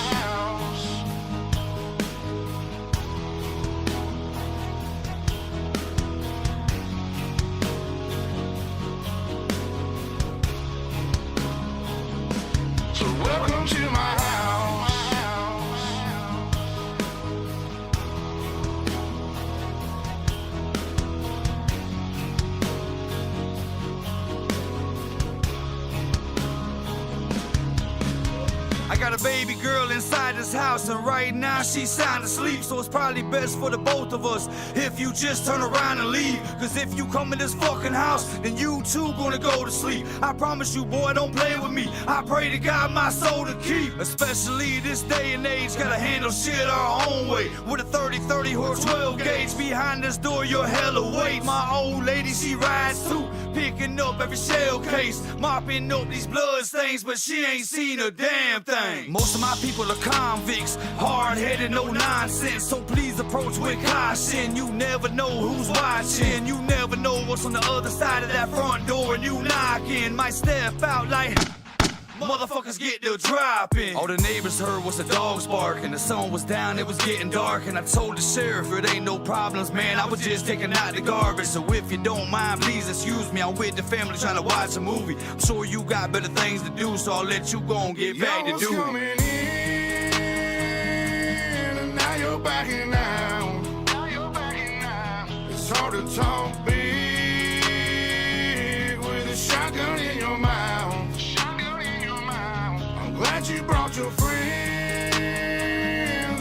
So welcome to my house. I got a baby girl inside this house, and right now she's sound asleep. So it's probably best for the both of us if you just turn around and leave. Cause if you come in this fucking house, then you too gonna go to sleep. I promise you, boy, don't play with me. I pray to God my soul to keep. Especially this day and age, gotta handle shit our own way. With a 30-30 or 12 gauge behind this door, you're hella weight. My old lady, she rides too, picking up every shell case, mopping up these blood stains, but she ain't seen a damn thing. Most of my people are convicts, hard-headed, no nonsense. So please approach with caution. You never know who's watching. You never know what's on the other side of that front door. And you knocking, might step out like motherfuckers get the dropping. All the neighbors heard was the dogs barking. The sun was down, it was getting dark, and I told the sheriff it ain't no problems, man. I was just taking out the garbage. So if you don't mind, please excuse me. I'm with the family trying to watch a movie. I'm sure you got better things to do, so I'll let you go and get back to do it. Coming in, and now you're backing out. Now you're backing out. It's hard to talk big with a shotgun in your mouth. Glad you brought your friends.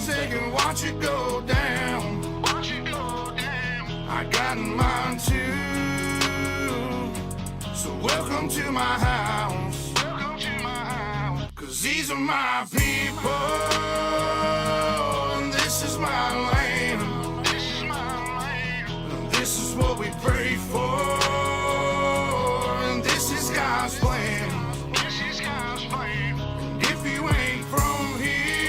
They can watch it go down. Watch it go down. I got mine too. So welcome to my house. Welcome to my house. Cause these are my people, and this is my land. This is my land. And this is what we pray for, and this is God's plan. This is God's plan. If you ain't from here,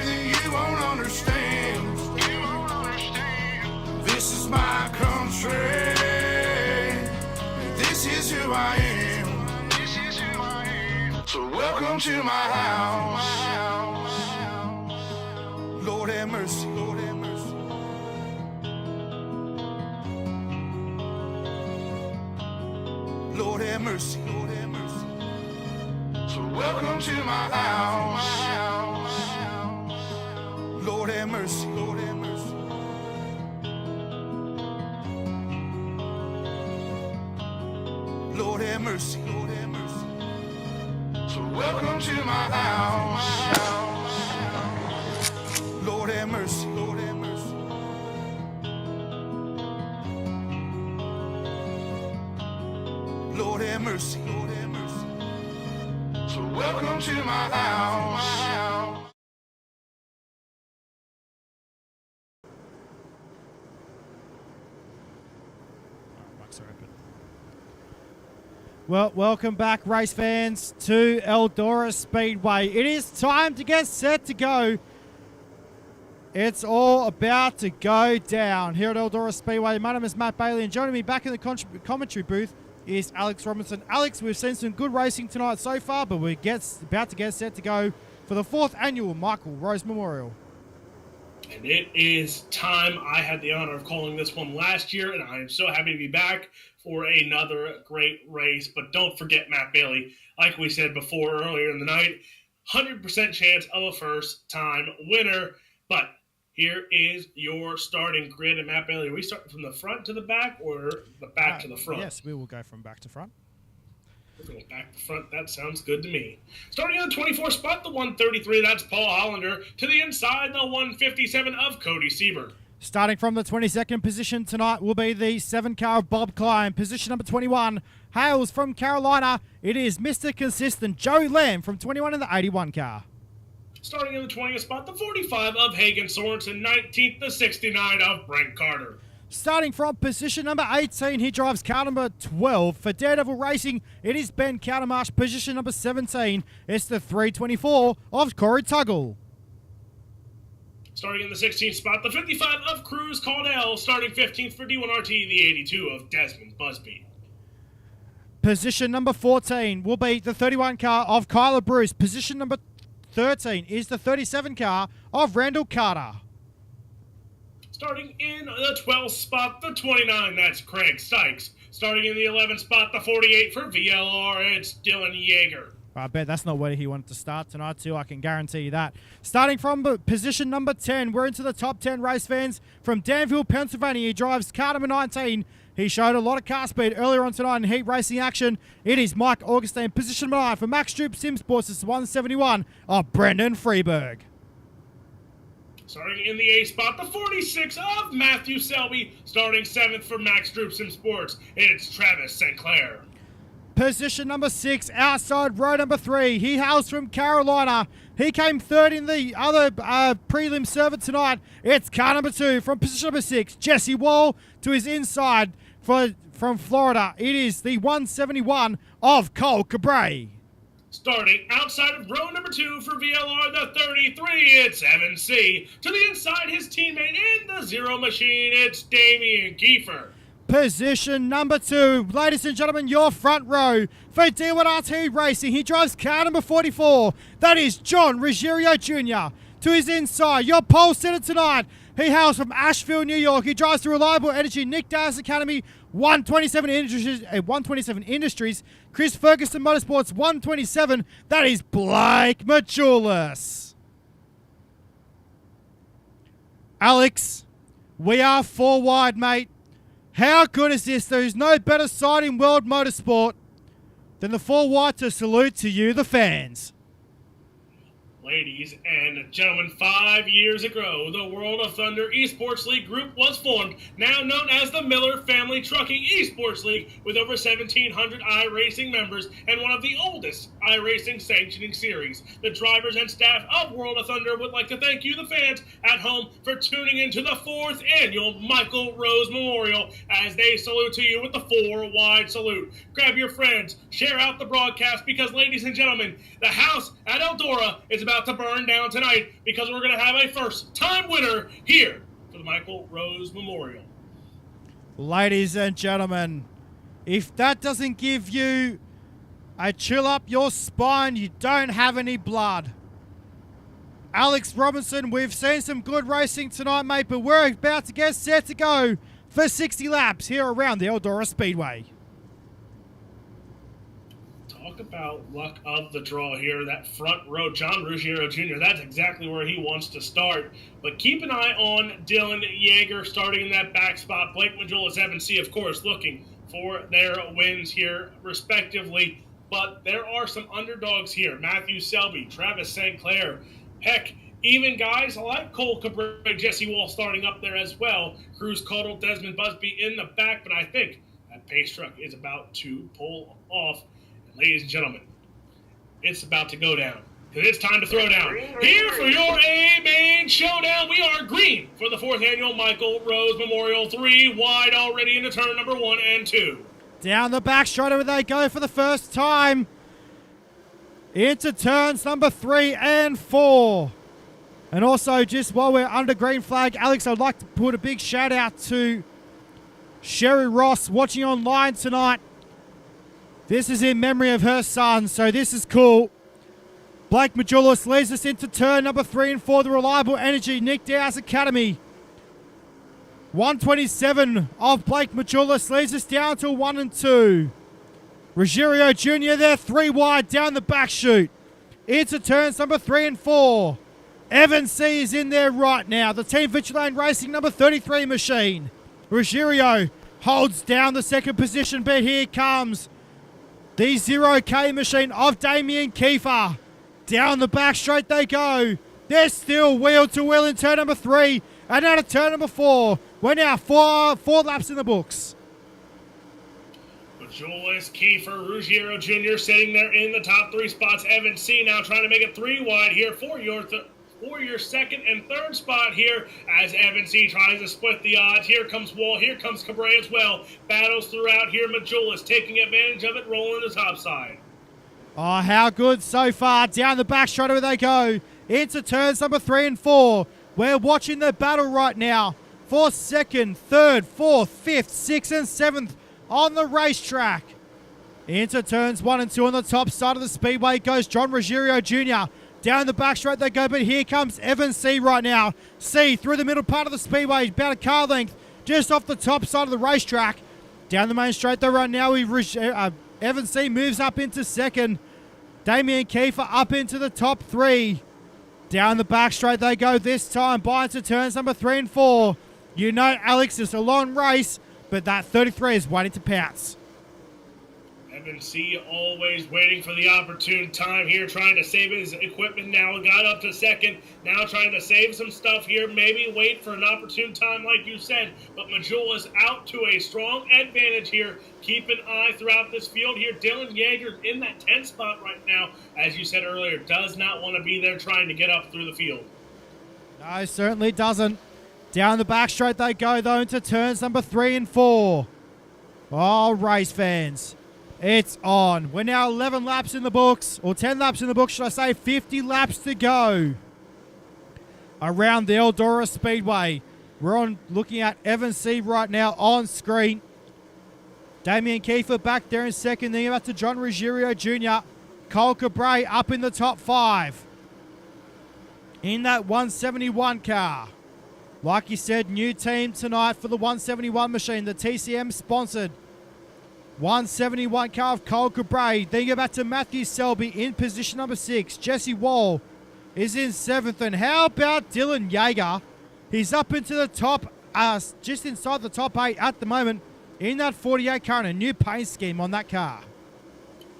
then you won't understand. You won't understand. This is my country. This is who I am. This is who I am. So welcome to my house. Lord have mercy. Lord have mercy. Lord have mercy. Lord have mercy. So welcome to my house. Lord have mercy, Lord have mercy. Lord have mercy, Lord have mercy. So welcome to my house. Lord have mercy, Lord have mercy. Lord have mercy. So welcome to my house. Well, welcome back, race fans, to Eldora Speedway. It is time to get set to go. It's all about to go down here at Eldora Speedway. My name is Matt Bailey, and joining me back in the commentary booth is Alex Robinson. Alex, we've seen some good racing tonight so far, but we're about to get set to go for the 4th annual Michael Rose Memorial. And it is time. I had the honor of calling this one last year, and I am so happy to be back for another great race. But don't forget Matt Bailey. Like we said before earlier in the night, 100% chance of a first-time winner. But here is your starting grid. And Matt Bailey, are we starting from the front to the back or the back to the front? Yes, we will go from back to front. We're going back to front. That sounds good to me. Starting on the 24 spot, the 133, that's Paul Hollander. To the inside, the 157 of Cody Sieber. Starting from the 22nd position tonight will be the 7 car of Bob Klein. Position number 21 hails from Carolina. It is Mr. Consistent Joey Lamb from 21 in the 81 car. Starting in the 20th spot, the 45 of Hagen Sorensen. 19th, the 69 of Brent Carter. Starting from position number 18, he drives car number 12 for Daredevil Racing. It is Ben Countermarsh. Position number 17, it's the 324 of Corey Tuggle. Starting in the 16th spot, the 55 of Cruz Caldell. Starting 15th for D1RT, the 82 of Desmond Busby. Position number 14 will be the 31 car of Kyler Bruce. Position number 13 is the 37 car of Randall Carter. Starting in the 12th spot, the 29, that's Craig Sykes. Starting in the 11th spot, the 48 for VLR, it's Dylan Yeager. I bet that's not where he wanted to start tonight too, I can guarantee you that. Starting from position number 10, we're into the top 10 race fans. From Danville, Pennsylvania, he drives car number 19. He showed a lot of car speed earlier on tonight in heat racing action. It is Mike Augustine. Position number 9 for Max Stroop Sim Sports, it's 171 of Brendan Freeberg. Starting in the 8th spot, the 46 of Matthew Selby. Starting 7th for Max Droopson Sports, it's Travis St. Clair. Position number 6, outside row number 3. He hails from Carolina. He came 3rd in the other prelim server tonight. It's car number 2 from position number 6, Jesse Wall, to his inside from Florida. It is the 171 of Cole Cabray. Starting outside of row number 2 for VLR, the 33, it's Evan C. To the inside, his teammate in the Zero Machine, it's Damian Kiefer. Position number 2, ladies and gentlemen, your front row for D1RT Racing. He drives car number 44. That is John Ruggiero Jr. To his inside, your pole sitter tonight. He hails from Asheville, New York. He drives the Reliable Energy Nick Dallas Academy 127 Industries. Chris Ferguson Motorsports 127. That is Blake Machulis. Alex, we are 4 wide, mate. How good is this? There is no better sight in world motorsport than the 4 wide to salute to you, the fans. Ladies and gentlemen, 5 years ago, the World of Thunder Esports League group was formed, now known as the Miller Family Trucking Esports League, with over 1,700 iRacing members and one of the oldest iRacing sanctioning series. The drivers and staff of World of Thunder would like to thank you, the fans at home, for tuning into the 4th annual Michael Rose Memorial as they salute to you with the 4 wide salute. Grab your friends, share out the broadcast, because, ladies and gentlemen, the house at Eldora is about to burn down tonight, because we're going to have a first-time winner here for the Michael Rose Memorial. Ladies and gentlemen, if that doesn't give you a chill up your spine, you don't have any blood. Alex Robinson, we've seen some good racing tonight, mate, but we're about to get set to go for 60 laps here around the Eldora Speedway. Talk about luck of the draw here. That front row, John Ruggiero Jr., that's exactly where he wants to start. But keep an eye on Dylan Yeager starting in that back spot. Blake Majulis, Evan C., of course, looking for their wins here, respectively. But there are some underdogs here. Matthew Selby, Travis St. Clair. Heck, even guys like Cole Cabray, Jesse Wall starting up there as well. Cruz Caldwell, Desmond Busby in the back. But I think That pace truck is about to pull off. And ladies and gentlemen, it's about to go down. Because it's time to throw down. Here for your A-Main Showdown, we are green for the 4th annual Michael Rose Memorial. 3 wide already into turn number 1 and 2. Down the back straight they go for the first time. Into turns number 3 and 4. And also, just while we're under green flag, Alex, I'd like to put a big shout out to Sherry Ross watching online tonight. This is in memory of her son, so this is cool. Blake Majulis leads us into turn number 3 and 4, the Reliable Energy, Nick Dow's Academy. 127 of Blake Majulis leads us down to 1 and 2. Ruggiero Jr. there, 3 wide down the back chute. Into turns number 3 and 4. Evan C is in there right now. The Team Vigilante Racing number 33 machine. Ruggiero holds down the second position, but here comes the 0K machine of Damien Kiefer. Down the back straight they go. They're still wheel to wheel in turn number 3 and out of turn number 4. We're now four laps in the books. Julius Kiefer, Ruggiero Jr. sitting there in the top 3 spots. Evan C now trying to make it 3 wide here for your second and third spot here as Evan C tries to split the odds. Here comes Wall. Here comes Cabrera as well. Battles throughout here. Majulis taking advantage of it, rolling the top side. Oh, how good so far. Down the back straight where they go. Into turns number 3 and 4. We're watching the battle right now for 2nd, 3rd, 4th, 5th, 6th, and 7th on the racetrack. Into turns 1 and 2 on the top side of the speedway goes John Ruggiero Jr. Down the back straight they go, but here comes Evan C right now. C through the middle part of the speedway, about a car length, just off the top side of the racetrack. Down the main straight though right now, Evan C moves up into 2nd. Damien Kiefer up into the top 3. Down the back straight they go this time, by into turns number 3 and 4. You know, Alex, it's a long race, but that 33 is waiting to pounce. Evan C always waiting for the opportune time here, trying to save his equipment now. Got up to 2nd, now trying to save some stuff here. Maybe wait for an opportune time like you said. But Majulis out to a strong advantage here. Keep an eye throughout this field here. Dylan Yeager in that 10th spot right now. As you said earlier, does not want to be there trying to get up through the field. No, certainly doesn't. Down the back straight they go though into turns number 3 and 4. Oh, race fans. It's on. We're now 11 laps in the books, or 10 laps in the books, should I say. 50 laps to go around the Eldora Speedway. We're looking at Evan C right now on screen. Damien Kiefer back there in 2nd. Then up to John Ruggiero Jr. Cole Cabrera up in the top 5. In that 171 car. Like you said, new team tonight for the 171 machine. The TCM sponsored 171 car of Cole Cabrera. Then you go back to Matthew Selby in position number 6. Jesse Wall is in 7th. And how about Dylan Yeager? He's up into the top, just inside the top 8 at the moment in that 48 car, and a new paint scheme on that car.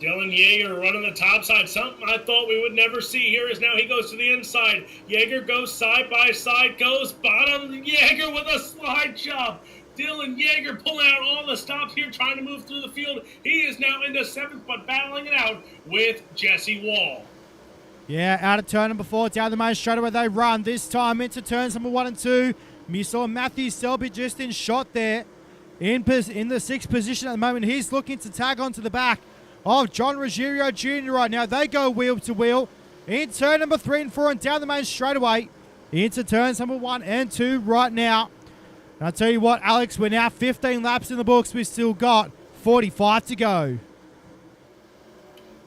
Dylan Yeager running the top side. Something I thought we would never see here is now he goes to the inside. Yeager goes side by side, goes bottom. Yeager with a slide job. Dylan Yeager pulling out all the stops here, trying to move through the field. He is now into 7th, but battling it out with Jesse Wall. Yeah, out of turn number 4, down the main straight where they run. This time into turns number 1 and 2. You saw Matthew Selby just in shot there in the 6th position at the moment. He's looking to tag onto the back of John Ruggiero Jr. right now. They go wheel to wheel in turn number 3 and 4 and down the main straightaway into turns number 1 and 2 right now. And I'll tell you what, Alex, we're now 15 laps in the books. We've still got 45 to go.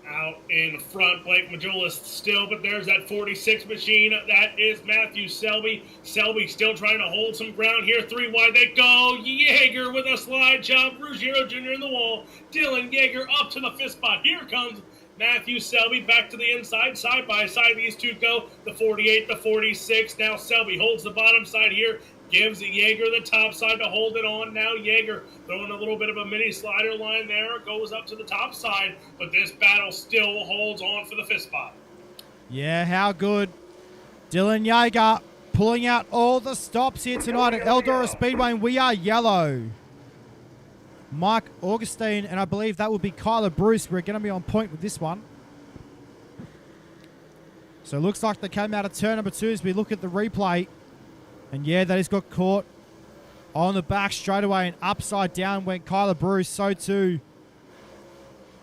Out in front, Blake Majulis still, but there's that 46 machine. That is Matthew Selby. Selby still trying to hold some ground here. 3 wide they go. Yeager with a slide job. Ruggiero Jr. in the wall. Dylan Yeager up to the 5th spot. Here comes Matthew Selby back to the inside. Side by side, these two go. The 48, the 46. Now Selby holds the bottom side here. Gives Yeager the top side to hold it on. Now Yeager throwing a little bit of a mini slider line there. Goes up to the top side. But this battle still holds on for the 5th spot. Yeah, how good. Dylan Yeager pulling out all the stops here tonight at Eldora Speedway, and we are yellow. Mike Augustine, and I believe that will be Kyler Bruce. We're going to be on point with this one. So it looks like they came out of turn number 2 as we look at the replay. And yeah, that has got caught on the back straight away, and upside down went Kyler Bruce. So too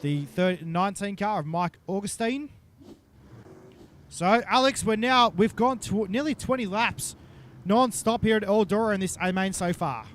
the 19 car of Mike Augustine. So Alex, we've gone to nearly 20 laps non-stop here at Eldora in this A-Main so far.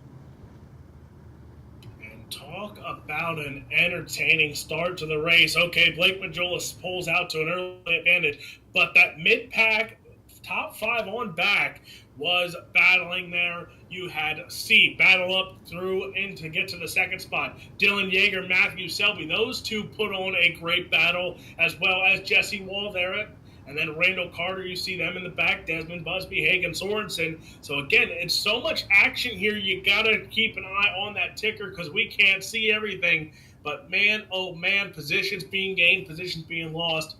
Talk about an entertaining start to the race. Okay, Blake Majolis pulls out to an early advantage, but that mid-pack, top 5 on back, was battling there. You had C battle up through in to get to the second spot. Dylan Yeager, Matthew Selby, those two put on a great battle, as well as Jesse Wall there. And then Randall Carter, you see them in the back. Desmond Busby, Hagen Sorensen. So again, it's so much action here. You got to keep an eye on that ticker because we can't see everything. But man, oh man, positions being gained, positions being lost.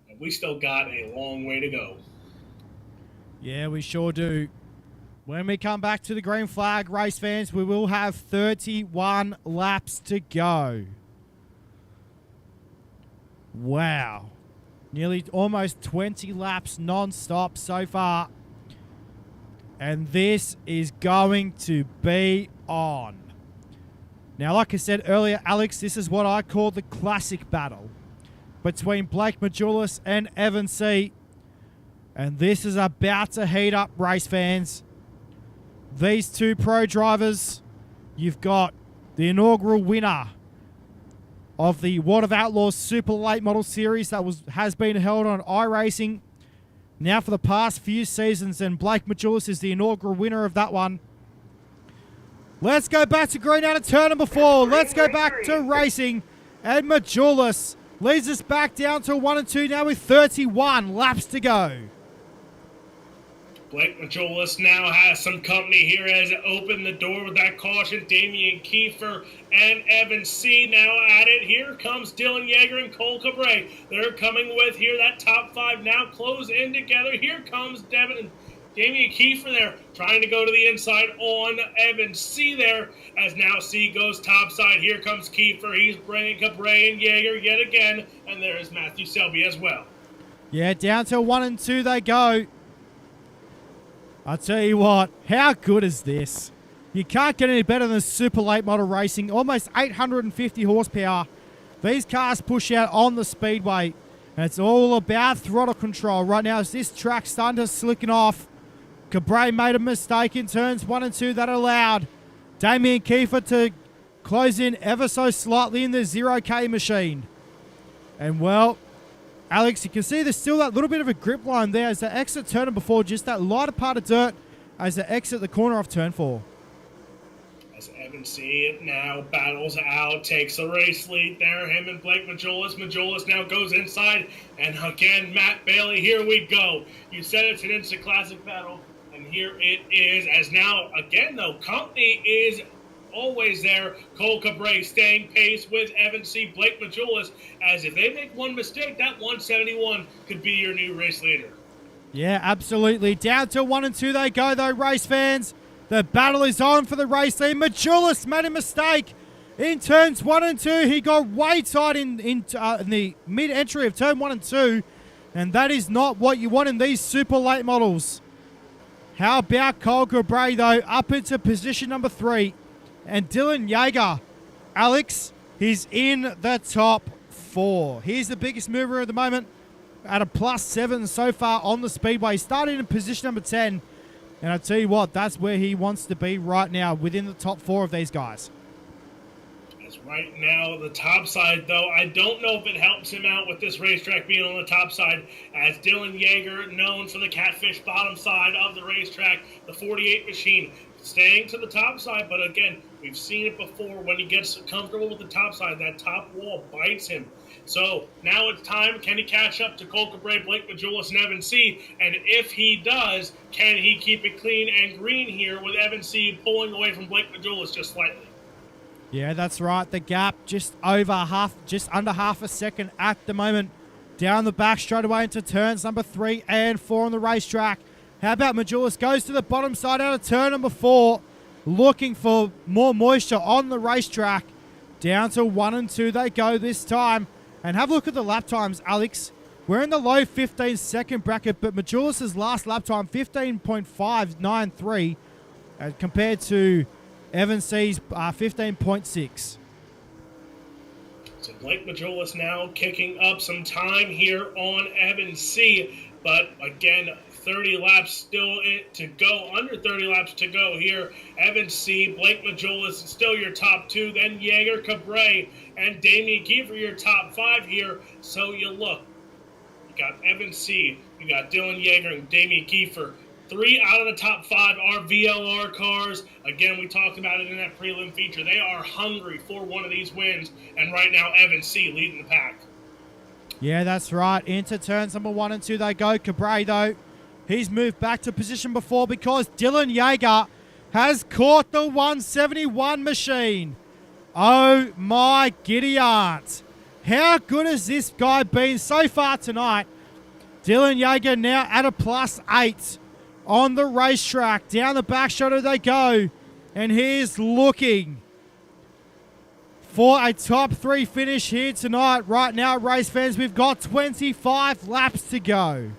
And we still got a long way to go. Yeah, we sure do. When we come back to the green flag, race fans, we will have 31 laps to go. Wow. Nearly almost 20 laps non-stop so far. And this is going to be on. Now, like I said earlier, Alex, this is what I call the classic battle between Blake Majulis and Evan C. And this is about to heat up, race fans. These two pro drivers, you've got the inaugural winner of the World of Outlaws Super Late Model Series that has been held on iRacing now for the past few seasons, and Blake Majulis is the inaugural winner of that one. Let's go back to green out of turn number 4. Let's go back to racing, and Majulis leads us back down to 1 and 2 now with 31 laps to go. Blake Majolis now has some company here as it opened the door with that caution. Damian Kiefer and Evan C. now at it. Here comes Dylan Yeager and Cole Cabre. They're coming with here. That top 5 now close in together. Here comes Damian Kiefer there, trying to go to the inside on Evan C. there, as now C goes topside. Here comes Kiefer. He's bringing Cabre and Yeager yet again, and there is Matthew Selby as well. Yeah, down to 1 and 2 they go. I'll tell you what, how good is this? You can't get any better than super late model racing. Almost 850 horsepower. These cars push out on the speedway, and it's all about throttle control. Right now, as this track's starting to slicken off, Cabre made a mistake in turns 1 and 2 that allowed Damian Kiefer to close in ever so slightly in the 0K machine. And well, Alex, you can see there's still that little bit of a grip line there as they exit turn number 4, just that lighter part of dirt as they exit the corner of turn 4. As Evan C. now battles out, takes the race lead there, him and Blake Majolis. Majolis now goes inside, and again, Matt Bailey, here we go. You said it's an instant classic battle, and here it is, as now, again though, company is always there. Cole Cabre staying pace with Evan C. Blake Majulis, as if they make one mistake, that 171 could be your new race leader. Yeah, absolutely. Down to 1 and 2 they go, though, race fans. The battle is on for the race lead. Majulis made a mistake in turns 1 and 2. He got way tight in the mid-entry of turn 1 and 2, and that is not what you want in these super late models. How about Cole Cabre, though, up into position number 3. And Dylan Yeager, Alex, he's in the top 4. He's the biggest mover at the moment at a +7 so far on the speedway. Starting in position number 10. And I tell you what, that's where he wants to be right now, within the top 4 of these guys. As right now, the top side, though, I don't know if it helps him out with this racetrack being on the top side, as Dylan Yeager, known for the catfish bottom side of the racetrack, the 48 machine, staying to the top side, but again, we've seen it before. When he gets comfortable with the top side, that top wall bites him. So now it's time. Can he catch up to Cole Cabre, Blake Majulis, and Evan C? And if he does, can he keep it clean and green here with Evan C pulling away from Blake Majulis just slightly? Yeah, that's right. The gap just under half a second at the moment. Down the back straight away into turns number 3 and 4 on the racetrack. How about Majulis goes to the bottom side out of turn number 4, looking for more moisture on the racetrack. Down to 1 and 2 they go this time. And have a look at the lap times, Alex. We're in the low 15-second bracket, but Majulis' last lap time, 15.593, compared to Evan C's 15.6. So Blake Majulis now kicking up some time here on Evan C. But again, 30 laps still to go, under 30 laps to go here. Evan C., Blake Majulis still your top 2, then Jaeger Cabre and Damian Kiefer your top 5 here. So you look, you got Evan C., you got Dylan Jaeger and Damian Kiefer. 3 out of the top 5 are VLR cars. Again, we talked about it in that prelim feature. They are hungry for one of these wins, and right now Evan C. leading the pack. Yeah, that's right. Into turns number 1 and 2 they go. Cabre, though, he's moved back to position before because Dylan Jaeger has caught the 171 machine. Oh, my giddy aunt. How good has this guy been so far tonight? Dylan Jaeger now at a +8 on the racetrack. Down the back shoulder they go. And he's looking for a top 3 finish here tonight. Right now, race fans, we've got 25 laps to go.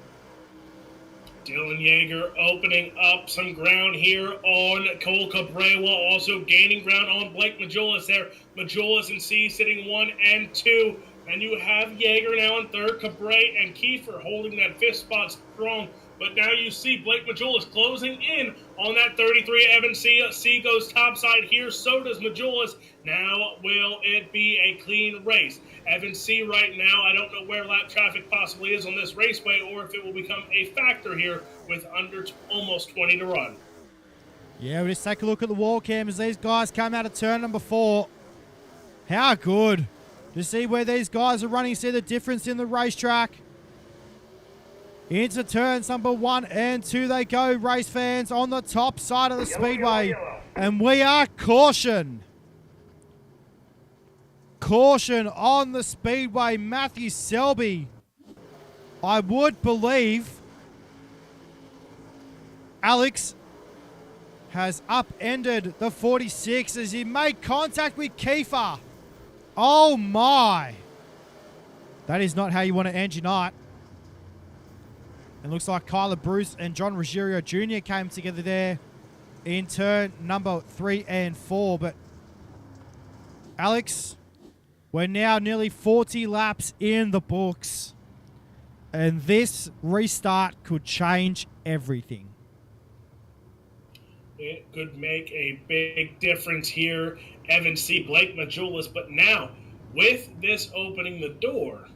Dylan Jaeger opening up some ground here on Cole Cabrera, also gaining ground on Blake Majulis there. Majulis and C sitting 1 and 2. And you have Jaeger now in 3rd, Cabrera and Kiefer holding that 5th spot strong. But now you see Blake Majulis closing in on that 33. Evan C. C goes topside here. So does Majulis. Now will it be a clean race? Evan C. right now, I don't know where lap traffic possibly is on this raceway or if it will become a factor here with under almost 20 to run. Yeah, we'll just take a look at the wall cam as these guys come out of turn number 4. How good to see where these guys are running, see the difference in the racetrack. Into turns number 1 and 2 they go, race fans, on the top side of the speedway. And we are caution. Caution on the speedway. Matthew Selby, I would believe, Alex, has upended the 46 as he made contact with Kiefer. Oh my. That is not how you want to end your night. It looks like Kyler Bruce and John Ruggiero Jr. came together there in turn number 3 and 4. But Alex, we're now nearly 40 laps in the books. And this restart could change everything. It could make a big difference here. Evan C., Blake Majulis. But now, with this opening the door,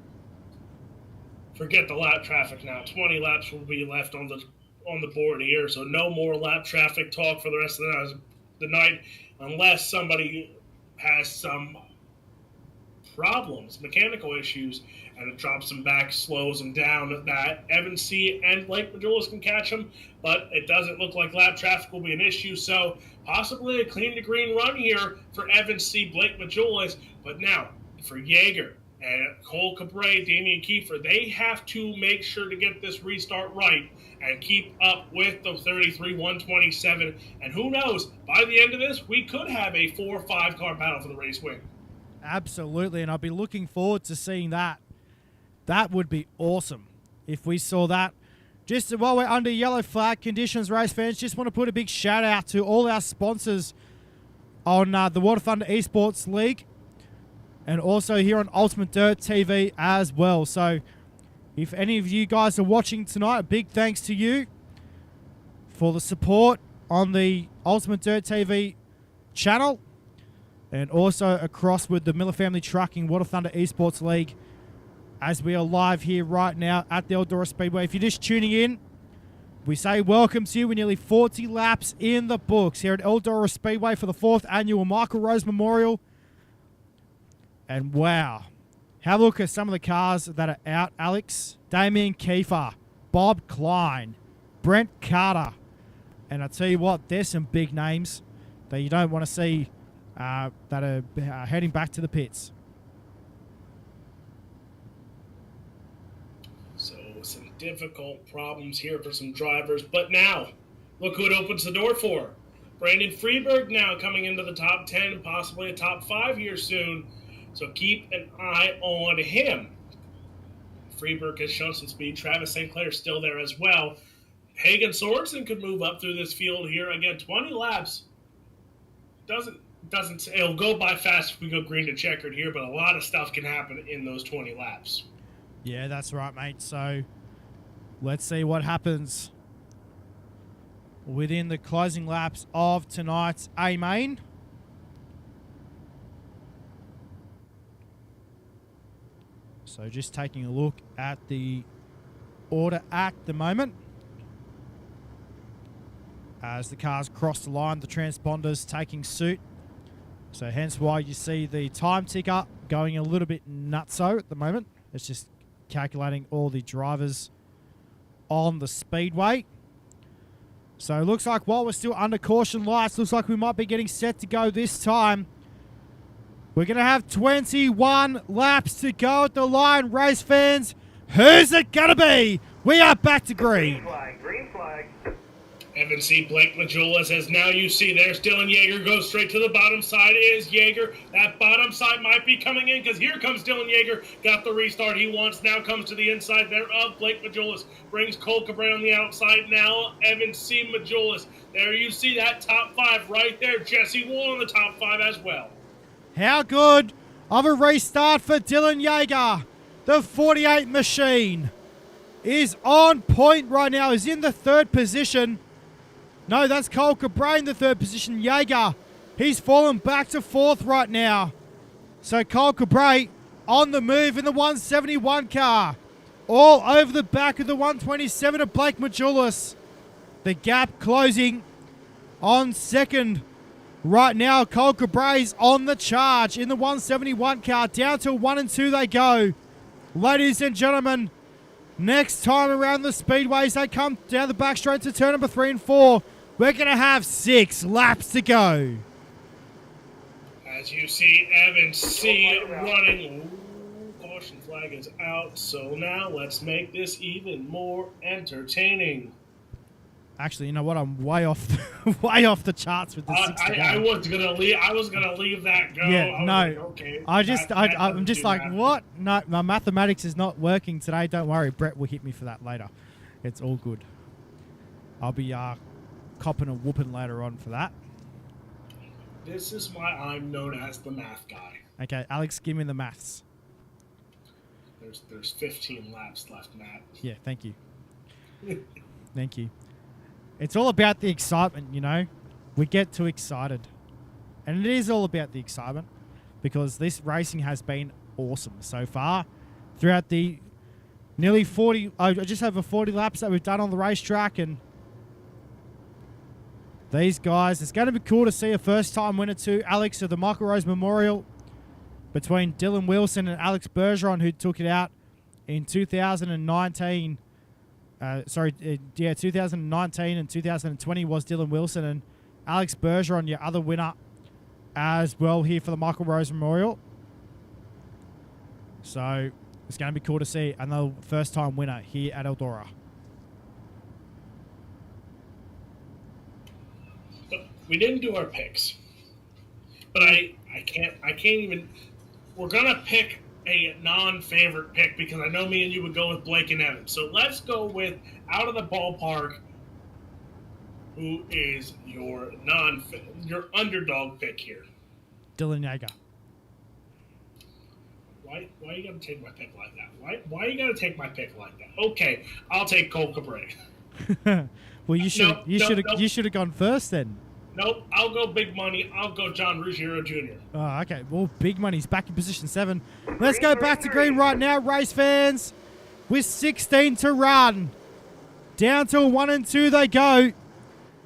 forget the lap traffic now. 20 laps will be left on the board here, so no more lap traffic talk for the rest of the night unless somebody has some problems, mechanical issues, and it drops them back, slows them down. That Evan C. and Blake Majulis can catch them, but it doesn't look like lap traffic will be an issue, so possibly a clean to green run here for Evan C., Blake Majulis. But now, for Jaeger and Cole Cabrera, Damian Kiefer, they have to make sure to get this restart right and keep up with the 33-127. And who knows, by the end of this, we could have a 4 or 5 car battle for the race win. Absolutely, and I'll be looking forward to seeing that. That would be awesome if we saw that. Just while we're under yellow flag conditions, race fans, just want to put a big shout out to all our sponsors on the Water Thunder Esports League, and also here on UltimateDirtTV as well. So if any of you guys are watching tonight, a big thanks to you for the support on the UltimateDirtTV channel, and also across with the Miller Family Trucking Water Thunder Esports League, as we are live here right now at the Eldora Speedway. If you're just tuning in, we say welcome to you. We're nearly 40 laps in the books here at Eldora Speedway for the 4th annual Michael Rose Memorial. And wow, have a look at some of the cars that are out, Alex. Damian Kiefer, Bob Klein, Brent Carter. And I tell you what, there's some big names that you don't want to see that are heading back to the pits. So some difficult problems here for some drivers. But now, look who it opens the door for. Brandon Freeberg now coming into the top 10, possibly a top 5 here soon. So keep an eye on him. Freeberg has shown some speed. Travis St. Clair still there as well. Hagen Sorensen could move up through this field here. Again, 20 laps. It'll go by fast if we go green to checkered here, but a lot of stuff can happen in those 20 laps. Yeah, that's right, mate. So let's see what happens within the closing laps of tonight's A-Main. So just taking a look at the order at the moment. As the cars cross the line, the transponders taking suit. So hence why you see the time ticker going a little bit nutso at the moment. It's just calculating all the drivers on the speedway. So it looks like while we're still under caution lights, looks like we might be getting set to go this time. We're going to have 21 laps to go at the line, race fans. Who's it going to be? We are back to green. Green flag. Evan C. Blake Majulis, as now you see there's Dylan Yeager, goes straight to the bottom side is Yeager. That bottom side might be coming in because here comes Dylan Yeager. Got the restart he wants. Now comes to the inside there of Blake Majulis. Brings Cole Cabret on the outside. Now Evan C. Majulis. There you see that top 5 right there. Jesse Wool in the top 5 as well. How good of a restart for Dylan Yeager. The 48 machine is on point right now. He's in the 3rd position. No, that's Cole Cabret in the 3rd position. Yeager, he's fallen back to 4th right now. So Cole Cabret on the move in the 171 car. All over the back of the 127 of Blake Majulis. The gap closing on 2nd. Right now, Cole Cabret's on the charge in the 171 car. Down to 1 and 2 they go. Ladies and gentlemen, next time around the speedways, they come down the back straight to turn number 3 and 4. We're going to have 6 laps to go. As you see, Evan C. running. Ooh, caution flag is out. So now let's make this even more entertaining. Actually, you know what? I'm way off, way off the charts with the 6 to go. I was gonna leave. I was gonna leave that go. Yeah, no. Like, okay, I'm just like, what? No, my mathematics is not working today. Don't worry, Brett will hit me for that later. It's all good. I'll be copping a whooping later on for that. This is why I'm known as the math guy. Okay, Alex, give me the maths. There's 15 laps left, Matt. Yeah, thank you. Thank you. It's all about the excitement, you know. We get too excited. And it is all about the excitement because this racing has been awesome so far. Throughout the nearly 40, just over 40 laps that we've done on the racetrack. And these guys, it's going to be cool to see a first-time winner too. Alex of the Michael Rose Memorial between Dylan Wilson and Alex Bergeron, who took it out in 2019. 2019 and 2020 was Dylan Wilson, and Alex Bergeron, your other winner as well here for the Michael Rose Memorial. So it's going to be cool to see another first-time winner here at Eldora. We didn't do our picks, but I can't even. We're gonna pick a non-favorite pick because I know me and you would go with Blake and Evan. So let's go with out of the ballpark. Who is your underdog pick here? Dylan Yeager. Why you gotta take my pick like that? Why you gotta take my pick like that? Okay, I'll take Cole Cabret. Well, you should have gone first then. Nope, I'll go big money. I'll go John Ruggiero Jr. Oh, okay. Well, big money's back in position 7. Let's go back to green right now, race fans. With 16 to run. Down to 1 and 2 they go.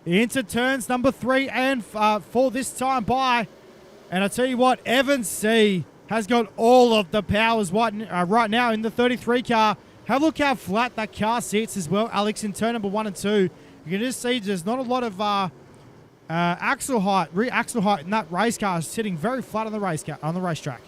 Into turns number 3 and 4 this time by. And I tell you what, Evan C. has got all of the powers right now in the 33 car. Have a look how flat that car sits as well, Alex, in turn number 1 and 2. You can just see there's not a lot of rear axle height in that race car, sitting very flat on the racetrack.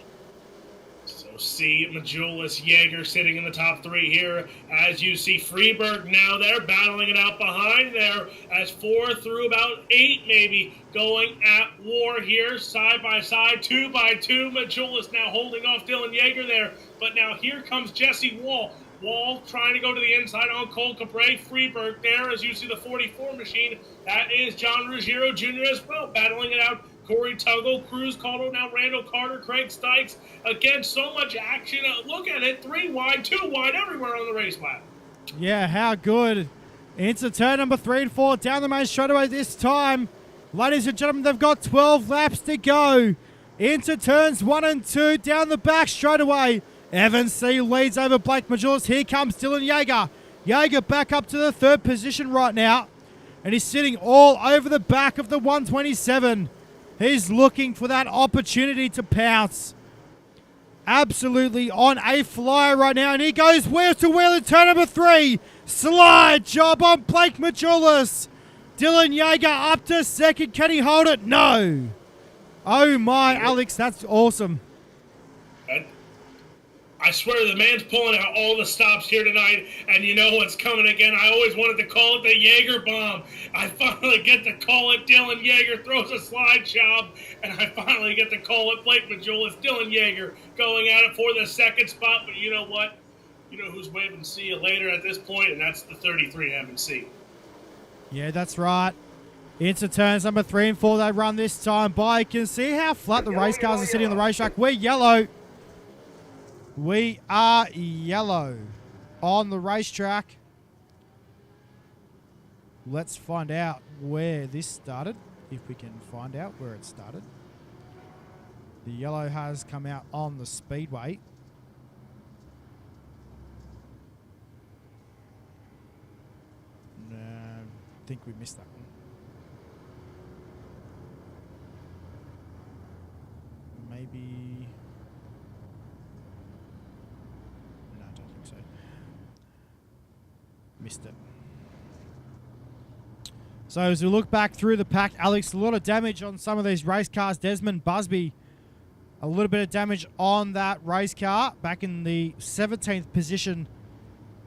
So You'll see Majulis, Jaeger sitting in the top 3 here. As you see Freeberg now there, battling it out behind there. As 4 through about 8 maybe going at war here, side by side, 2 by 2. Majulis now holding off Dylan Jaeger there. But now here comes Jesse Wall. Wall trying to go to the inside on Cole Cabre. Freeberg there as you see the 44 machine. That is John Ruggiero Jr. as well, battling it out. Corey Tuggle, Cruz Caldo, now Randall Carter, Craig Stykes. Again, so much action. Look at it, 3 wide, 2 wide, everywhere on the race lap. Yeah, how good. Into turn number 3 and 4, down the main straightaway this time. Ladies and gentlemen, they've got 12 laps to go. Into turns 1 and 2, down the back straightaway. Evan C leads over Blake Majulis. Here comes Dylan Jaeger. Jaeger back up to the 3rd position right now. And he's sitting all over the back of the 127. He's looking for that opportunity to pounce. Absolutely on a flyer right now. And he goes wheel to wheel in turn number 3. Slide job on Blake Majulis. Dylan Jaeger up to 2nd. Can he hold it? No. Oh my, Alex, that's awesome. I swear the man's pulling out all the stops here tonight, and you know what's coming again. I always wanted to call it the Jaeger bomb. I finally get to call it. Dylan Jaeger throws a slide job, and I finally get to call it Blake Majulis. Dylan Jaeger going at it for the 2nd spot, but you know what? You know who's waving to see you later at this point, and that's the 33 M&C. Yeah, that's right. Into turns number 3 and 4 they run this time by. You can see how flat the race cars are sitting on the racetrack. We're yellow. We are yellow on the racetrack. Let's find out where this started, if we can find out where it started. The yellow has come out on the speedway. No, I think we missed that one. Maybe... No, I don't think so. Missed it. So as we look back through the pack, Alex, a lot of damage on some of these race cars. Desmond Busby, a little bit of damage on that race car. Back in the 17th position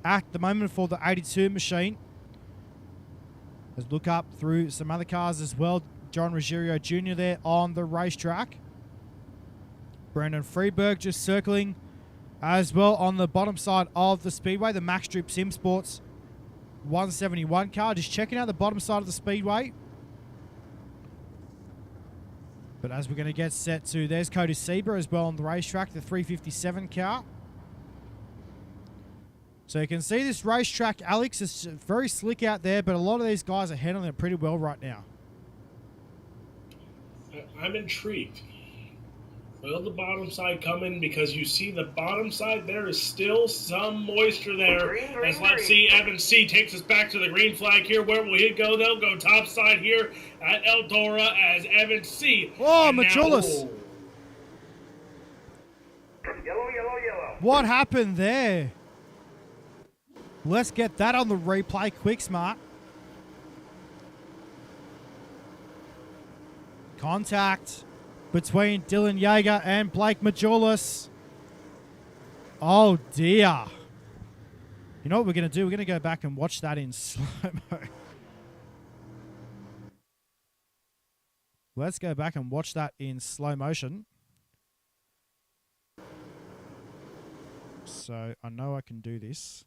at the moment for the 82 machine. Let's look up through some other cars as well. John Ruggiero Jr. there on the racetrack. Brandon Freeberg just circling as well on the bottom side of the speedway. The Max Strip Sim Sports 171 car. Just checking out the bottom side of the speedway. But as we're going to get set to, there's Cody Sieber as well on the racetrack, the 357 car. So you can see this racetrack, Alex, is very slick out there, but a lot of these guys are handling it pretty well right now. I'm intrigued. Will the bottom side come in? Because you see the bottom side, there is still some moisture there. As let's see, Evan C takes us back to the green flag here. Where will he go? They'll go top side here at Eldora as Evan C. Oh, Majulis. Yellow, yellow, yellow. What happened there? Let's get that on the replay quick, smart. Contact between Dylan Jaeger and Blake Majulis. Oh, dear. You know what we're going to do? We're going to go back and watch that in slow-mo. Let's go back and watch that in slow motion. So I know I can do this.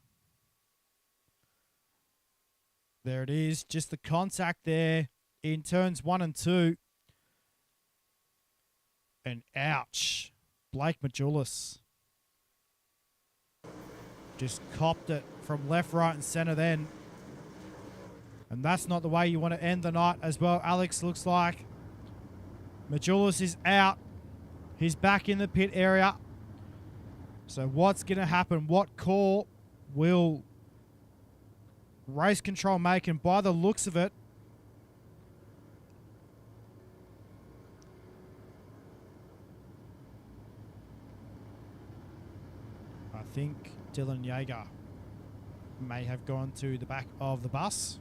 There it is. Just the contact there in turns 1 and 2. And ouch. Blake Majulis just copped it from left, right, and center then. And that's not the way you want to end the night as well. Alex, looks like Majulis is out. He's back in the pit area. So what's going to happen? What call will race control make? And by the looks of it, I think Dylan Jaeger may have gone to the back of the bus.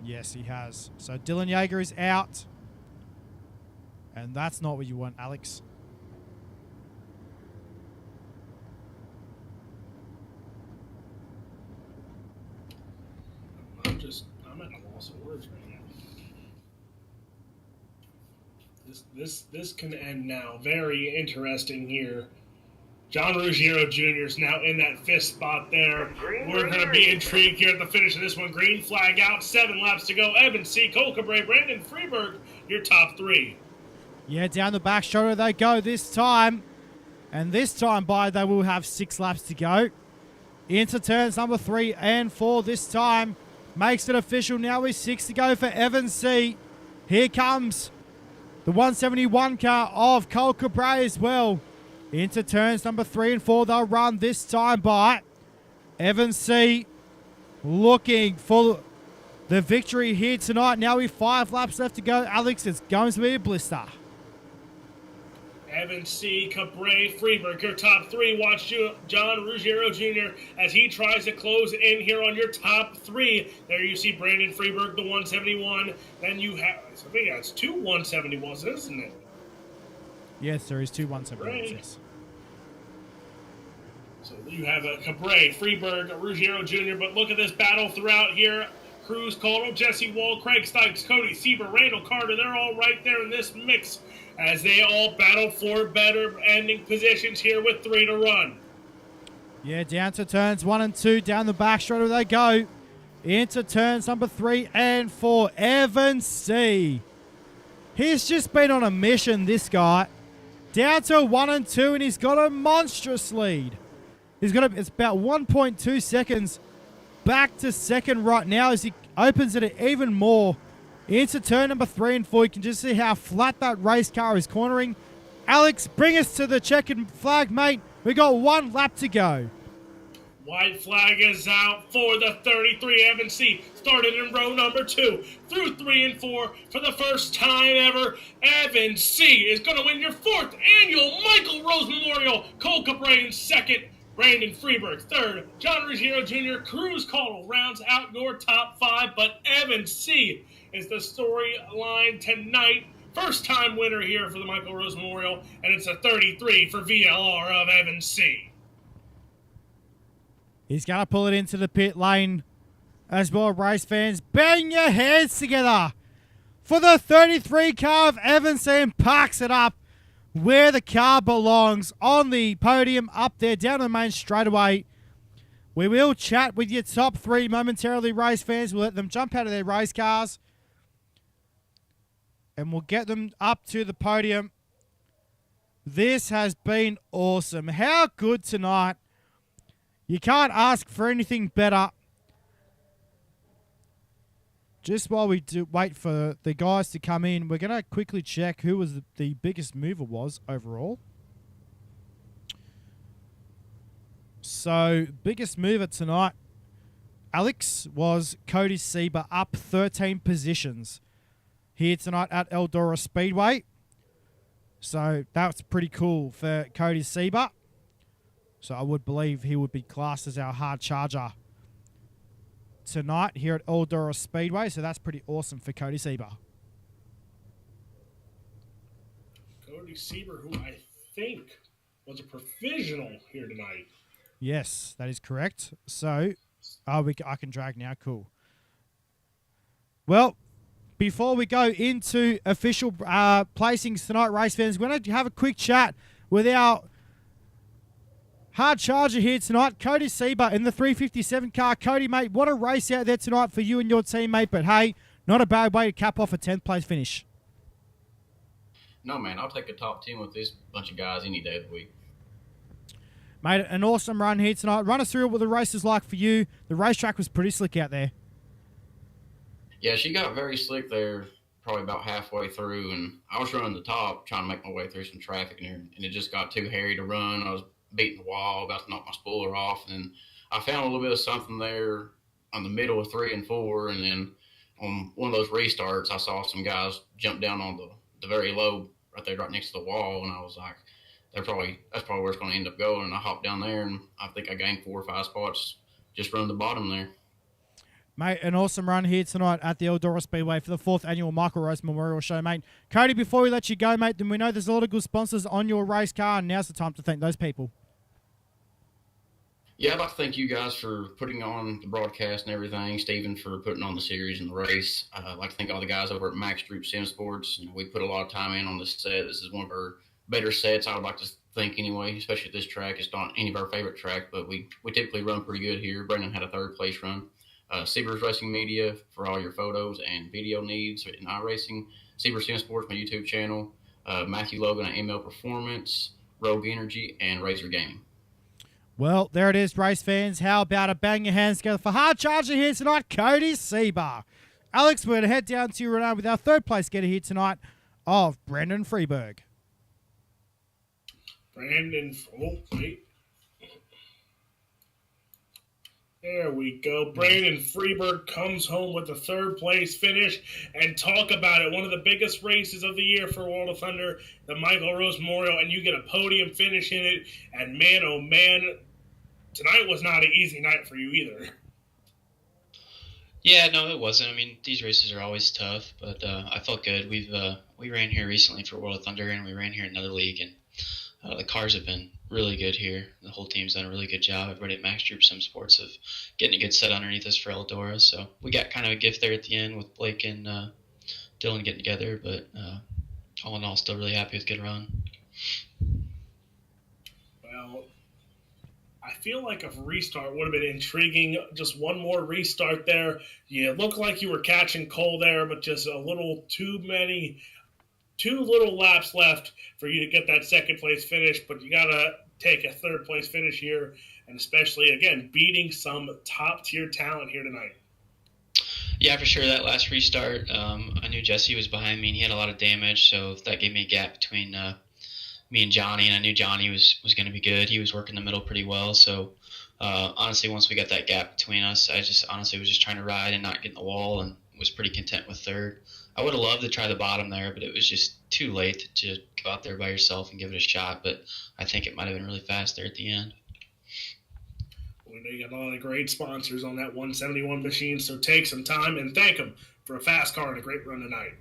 Yes, he has. So Dylan Jaeger is out. And that's not what you want, Alex. I'm at a loss of words right now. This can end now. Very interesting here. John Ruggiero Jr. is now in that 5th spot there. We're going to be intrigued here at the finish of this one. Green flag out, 7 laps to go. Evan C., Cole Cabre, Brandon Freeberg, your top 3. Yeah, down the back shoulder they go this time. And this time they will have 6 laps to go. Into turns number 3 and 4 this time. Makes it official now with 6 to go for Evan C. Here comes the 171 car of Cole Cabre as well. Into turns number 3 and 4 they'll run this time by Evan C. Looking for the victory here tonight. Now with 5 laps left to go. Alex, it's going to be a blister. Evan C., Cabre, Freeberg, your top 3. Watch John Ruggiero Jr. as he tries to close in here on your top 3. There you see Brandon Freeberg, the 171. Then you have, I think that's 2 171s, isn't it? Yes, there is 2 171s, yes. So you have a Cabre, Freeberg, Ruggiero Jr., but look at this battle throughout here. Cruz, Caldwell, Jesse Wall, Craig Stykes, Cody Sieber, Randall Carter, they're all right there in this mix as they all battle for better ending positions here with 3 to run. Yeah, down to turns 1 and 2. Down the back straight they go. Into turns number 3 and 4. Evan C. He's just been on a mission, this guy. Down to 1 and 2, and he's got a monstrous lead. It's about 1.2 seconds back to second right now as he opens it even more. Into turn number 3 and 4. You can just see how flat that race car is cornering. Alex, bring us to the checkered flag, mate. We got 1 lap to go. White flag is out for the 33 Evan C. Started in row number 2 through 3 and 4 for the first time ever. Evan C. is going to win your 4th annual Michael Rose Memorial. Cole Cabre in 2nd. Brandon Freeberg 3rd. John Ruggiero Jr. Cruz Caldwell rounds out your top 5. But Evan C. is the storyline tonight. First time winner here for the Michael Rose Memorial. And it's a 33 for VLR of Evan C. He's going to pull it into the pit lane as well, race fans. Bang your hands together for the 33 car of Evan C. and parks it up where the car belongs, on the podium up there down the main straightaway. We will chat with your top 3 momentarily, race fans. We'll let them jump out of their race cars and we'll get them up to the podium. This has been awesome. How good tonight. You can't ask for anything better. Just while we wait for the guys to come in, we're going to quickly check who was the biggest mover was overall. So, biggest mover tonight, Alex, was Cody Sieber, up 13 positions here tonight at Eldora Speedway. So, that's pretty cool for Cody Sieber. So, I would believe he would be classed as our hard charger tonight here at Eldora Speedway. So, that's pretty awesome for Cody Sieber. Cody Sieber, who I think was a provisional here tonight. Yes, that is correct. So, I can drag now. Cool. Well, before we go into official placings tonight, race fans, we're going to have a quick chat with our hard charger here tonight, Cody Sieber in the 357 car. Cody, mate, what a race out there tonight for you and your teammate. But, hey, not a bad way to cap off a 10th place finish. No, man, I'll take a top 10 with this bunch of guys any day of the week. Mate, an awesome run here tonight. Run us through what the race is like for you. The racetrack was pretty slick out there. Yeah, she got very slick there probably about halfway through, and I was running the top trying to make my way through some traffic in there, and it just got too hairy to run. I was beating the wall, about to knock my spoiler off, and I found a little bit of something there on the middle of 3 and 4, and then on one of those restarts, I saw some guys jump down on the very low right there, right next to the wall, and I was like, that's probably where it's going to end up going. And I hopped down there, and I think I gained 4 or 5 spots just running the bottom there. Mate, an awesome run here tonight at the Eldora Speedway for the 4th annual Michael Rose Memorial Show, mate. Cody, before we let you go, mate, then we know there's a lot of good sponsors on your race car, and now's the time to thank those people. Yeah, I'd like to thank you guys for putting on the broadcast and everything. Stephen for putting on the series and the race. I'd like to thank all the guys over at Max Group Sim Sports. We put a lot of time in on this set. This is one of our better sets, I would like to think anyway, especially this track. It's not any of our favorite track, but we typically run pretty good here. Brendan had a 3rd place run. Seavers Racing Media for all your photos and video needs in iRacing. Seavers Sim Sports, my YouTube channel. Matthew Logan at ML Performance, Rogue Energy, and Razor Gaming. Well, there it is, race fans. How about a bang your hands together for hard charger here tonight, Cody Seabar. Alex, we're going to head down to you right now with our 3rd place getter here tonight of Brendan Freeberg. There we go. Brandon Freeberg comes home with a 3rd place finish. And talk about it. One of the biggest races of the year for World of Thunder, the Michael Rose Memorial, and you get a podium finish in it. And man, oh man, tonight was not an easy night for you either. Yeah, no, it wasn't. I mean, these races are always tough, but I felt good. We ran here recently for World of Thunder, and we ran here in another league, and the cars have been really good here. The whole team's done a really good job. Everybody at Max Group Sim Sports of getting a good set underneath us for Eldora. So we got kind of a gift there at the end with Blake and Dylan getting together. But all in all, still really happy with good run. Well, I feel like a restart would have been intriguing. Just one more restart there. You looked like you were catching Cole there, but just a little too little laps left for you to get that 2nd place finish, but you got to take a 3rd place finish here, and especially, again, beating some top-tier talent here tonight. Yeah, for sure. That last restart, I knew Jesse was behind me, and he had a lot of damage, so that gave me a gap between me and Johnny, and I knew Johnny was going to be good. He was working the middle pretty well, so honestly, once we got that gap between us, I just honestly was just trying to ride and not get in the wall, and was pretty content with 3rd. I would have loved to try the bottom there, but it was just too late to go out there by yourself and give it a shot. But I think it might have been really fast there at the end. We know you got a lot of great sponsors on that 171 machine, so take some time and thank them for a fast car and a great run tonight.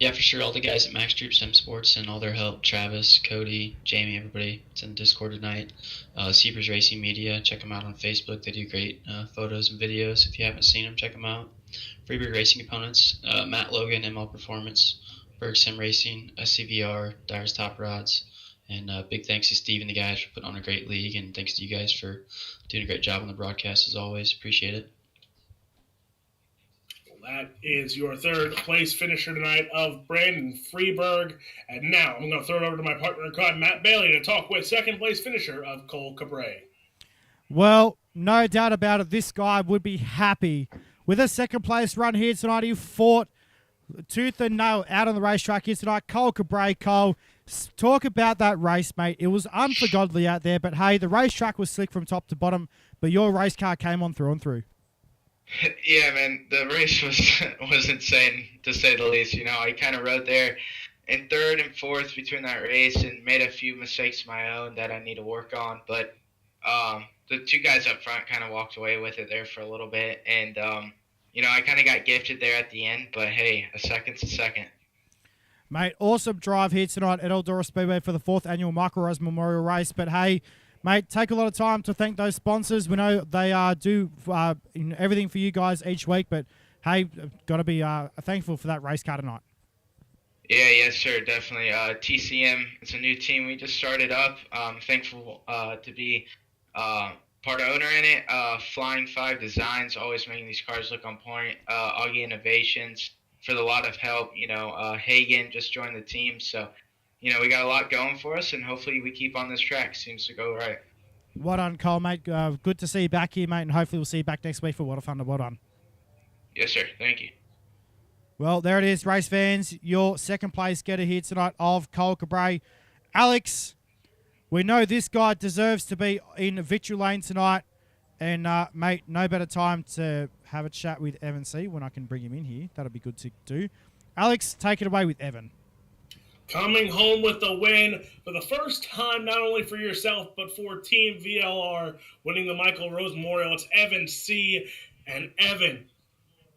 Yeah, for sure. All the guys at Max Group Sim Sports and all their help. Travis, Cody, Jamie, everybody. It's in Discord tonight. Seavers Racing Media. Check them out on Facebook. They do great photos and videos. If you haven't seen them, check them out. Freebird Racing Components, Matt Logan, ML Performance, Berg Sim Racing, SCVR, Dyer's Top Rods, and big thanks to Steve and the guys for putting on a great league, and thanks to you guys for doing a great job on the broadcast as always. Appreciate it. Well, that is your 3rd place finisher tonight of Brandon Freeberg. And now I'm going to throw it over to my partner in crime, Matt Bailey, to talk with 2nd place finisher of Cole Cabre. Well, no doubt about it, this guy would be happy with a 2nd place run here tonight. He fought tooth and nail out on the racetrack here tonight. Cole Cabre. Cole, talk about that race, mate. It was unforgodly out there, but hey, the racetrack was slick from top to bottom, but your race car came on through and through. Yeah, man, the race was insane, to say the least. I kind of rode there in 3rd and 4th between that race and made a few mistakes of my own that I need to work on, but the 2 guys up front kind of walked away with it there for a little bit, and I kind of got gifted there at the end, but hey, a second's a second. Mate, awesome drive here tonight at Eldora Speedway for the 4th annual Michael Rose Memorial Race. But hey, mate, take a lot of time to thank those sponsors. We know they do everything for you guys each week, but hey, got to be thankful for that race car tonight. Yeah, yes, sir, definitely. TCM, it's a new team we just started up. I'm thankful to be part owner in it. Flying 5 Designs, always making these cars look on point. Augie Innovations for the lot of help. Hagen just joined the team, so we got a lot going for us, and hopefully we keep on this track. Seems to go right. Well done, Cole, mate. Good to see you back here, mate, and hopefully we'll see you back next week for What a Thunder. Well done. Yes, sir. Thank you. Well, there it is, race fans. Your 2nd place getter here tonight of Cole Cabre. Alex, we know this guy deserves to be in victory lane tonight. And, mate, no better time to have a chat with Evan C. when I can bring him in here. That'll be good to do. Alex, take it away with Evan. Coming home with the win for the first time, not only for yourself, but for Team VLR, winning the Michael Rose Memorial. It's Evan C. And Evan,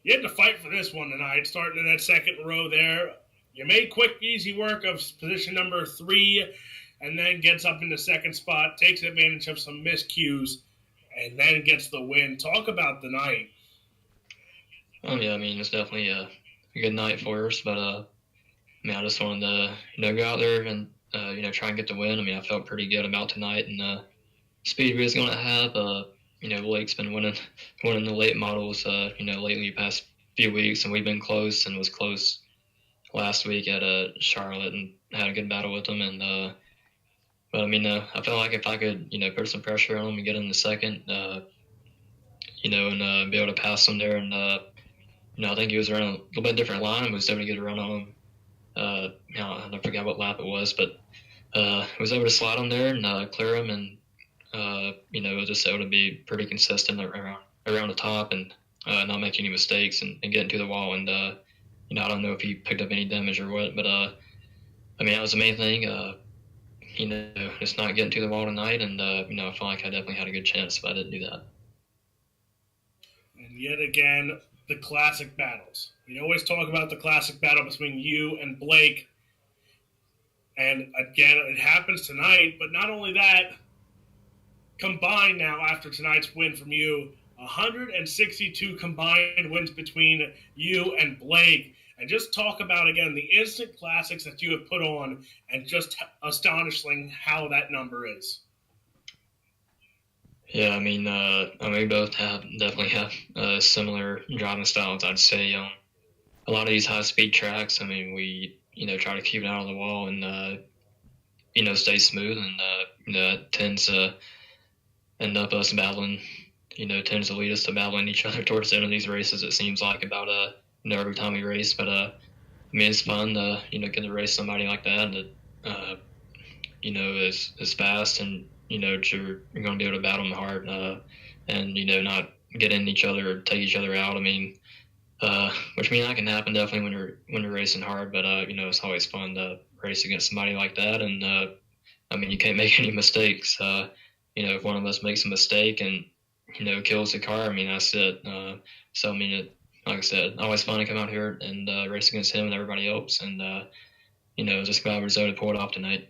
you had to fight for this one tonight, starting in that second row there. You made quick, easy work of position number 3, and then gets up in the second spot, takes advantage of some miscues, and then gets the win. Talk about the night. Yeah, I mean, it's definitely a good night for us, but I just wanted to, go out there and, try and get the win. I mean, I felt pretty good about tonight, and speed we was going to have. Blake's been winning the late models, lately past few weeks, and we've been close and was close last week at Charlotte and had a good battle with them. And but I mean, I felt like if I could, put some pressure on him and get in the second, and be able to pass him there, and I think he was around a little bit different line, was able to get a run on him. I forgot what lap it was, but was able to slide him there and clear him, and just able to be pretty consistent around the top and not make any mistakes and get into the wall. And I don't know if he picked up any damage or what, but I mean, that was the main thing. Just not getting to the wall tonight, and I feel like I definitely had a good chance if I didn't do that. And yet again, the classic battles. We always talk about the classic battle between you and Blake. And again, it happens tonight, but not only that, combined now after tonight's win from you, 162 combined wins between you and Blake. And just talk about, again, the instant classics that you have put on, and just astonishing how that number is. Yeah, I mean, we both definitely have similar driving styles, I'd say. A lot of these high-speed tracks, I mean, we, try to keep it out of the wall and, stay smooth, and, that tends to end up us battling, tends to lead us to battling each other towards the end of these races, it seems like, about, every time we race. But, I mean, it's fun to, get to race somebody like that that, is fast, and, you're going to be able to battle them hard, and, not get in each other or take each other out. I mean, which that can happen definitely when you're racing hard, but, it's always fun to race against somebody like that. And, I mean, you can't make any mistakes. If one of us makes a mistake and, kills the car, I mean, that's it. So, I mean, like I said, always fun to come out here and race against him and everybody else. And, just glad we're able to pull it off tonight.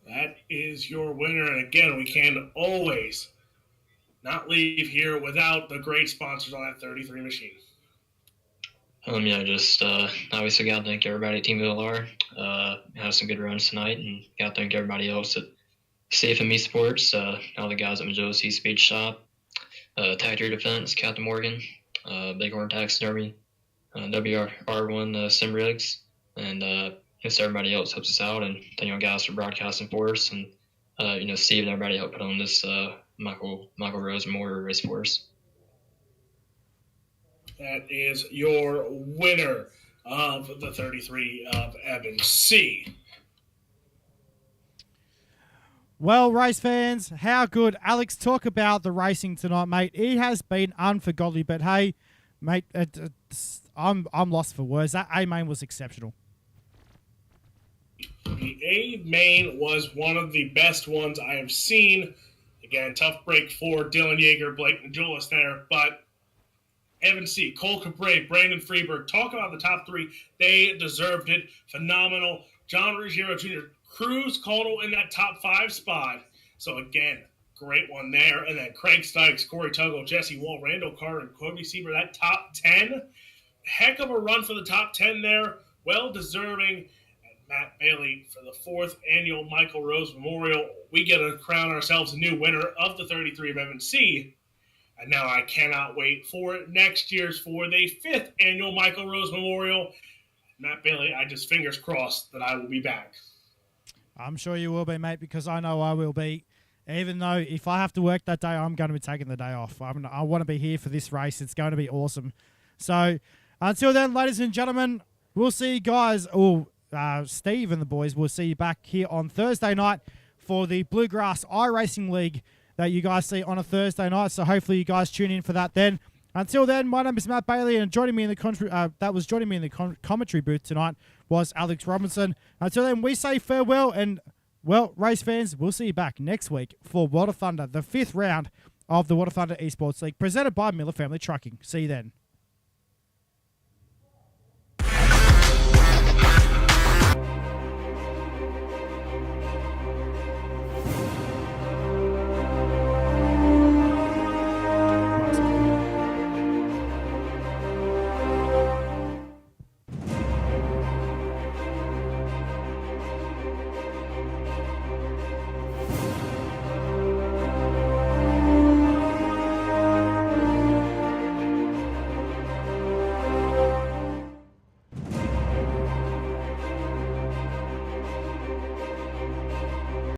That is your winner. And again, we can always not leave here without the great sponsors on that 33 machine. Just obviously got to thank everybody at Team Eldora. Had some good runs tonight, and got to thank everybody else at CFME Sports, all the guys at Majority Speed Shop, Tactical Defense, Captain Morgan, Bighorn Taxidermy, WR1 Sim Rigs, and just everybody else helps us out, and thank you guys for broadcasting for us, and Steve and everybody helped put on this Michael Rose Memorial race for us. That is your winner of the 33 of Evan C. Well, race fans, how good. Alex, talk about the racing tonight, mate. It has been unforgettable, but hey, mate, I'm lost for words. That A-main was exceptional. The A-main was one of the best ones I have seen. Again, tough break for Dylan Yeager, Blake Majulis there, but Evan C., Cole Cabre, Brandon Freeberg, talk about the top 3. They deserved it. Phenomenal. John Ruggiero Jr., Cruz Caldwell in that top 5 spot. So again, great one there. And then Craig Stykes, Corey Tuggle, Jesse Wall, Randall Carter, and Cody Sieber, that top 10. Heck of a run for the top 10 there. Well deserving. And Matt Bailey for the 4th annual Michael Rose Memorial. We get to crown ourselves a new winner of the 33 of Evan C. And now I cannot wait for next year's for the 5th annual Michael Rose Memorial. Matt Bailey, I just fingers crossed that I will be back. I'm sure you will be, mate, because I know I will be. Even though if I have to work that day, I'm going to be taking the day off. I want to be here for this race. It's going to be awesome. So until then, ladies and gentlemen, we'll see you guys. Steve and the boys will see you back here on Thursday night for the Bluegrass iRacing League that you guys see on a Thursday night. So hopefully you guys tune in for that then. Until then, my name is Matt Bailey, and joining me in the commentary booth tonight was Alex Robinson. Until then, we say farewell, and well, race fans, we'll see you back next week for World of Thunder, the 5th round of the Water Thunder Esports League, presented by Miller Family Trucking. See you then.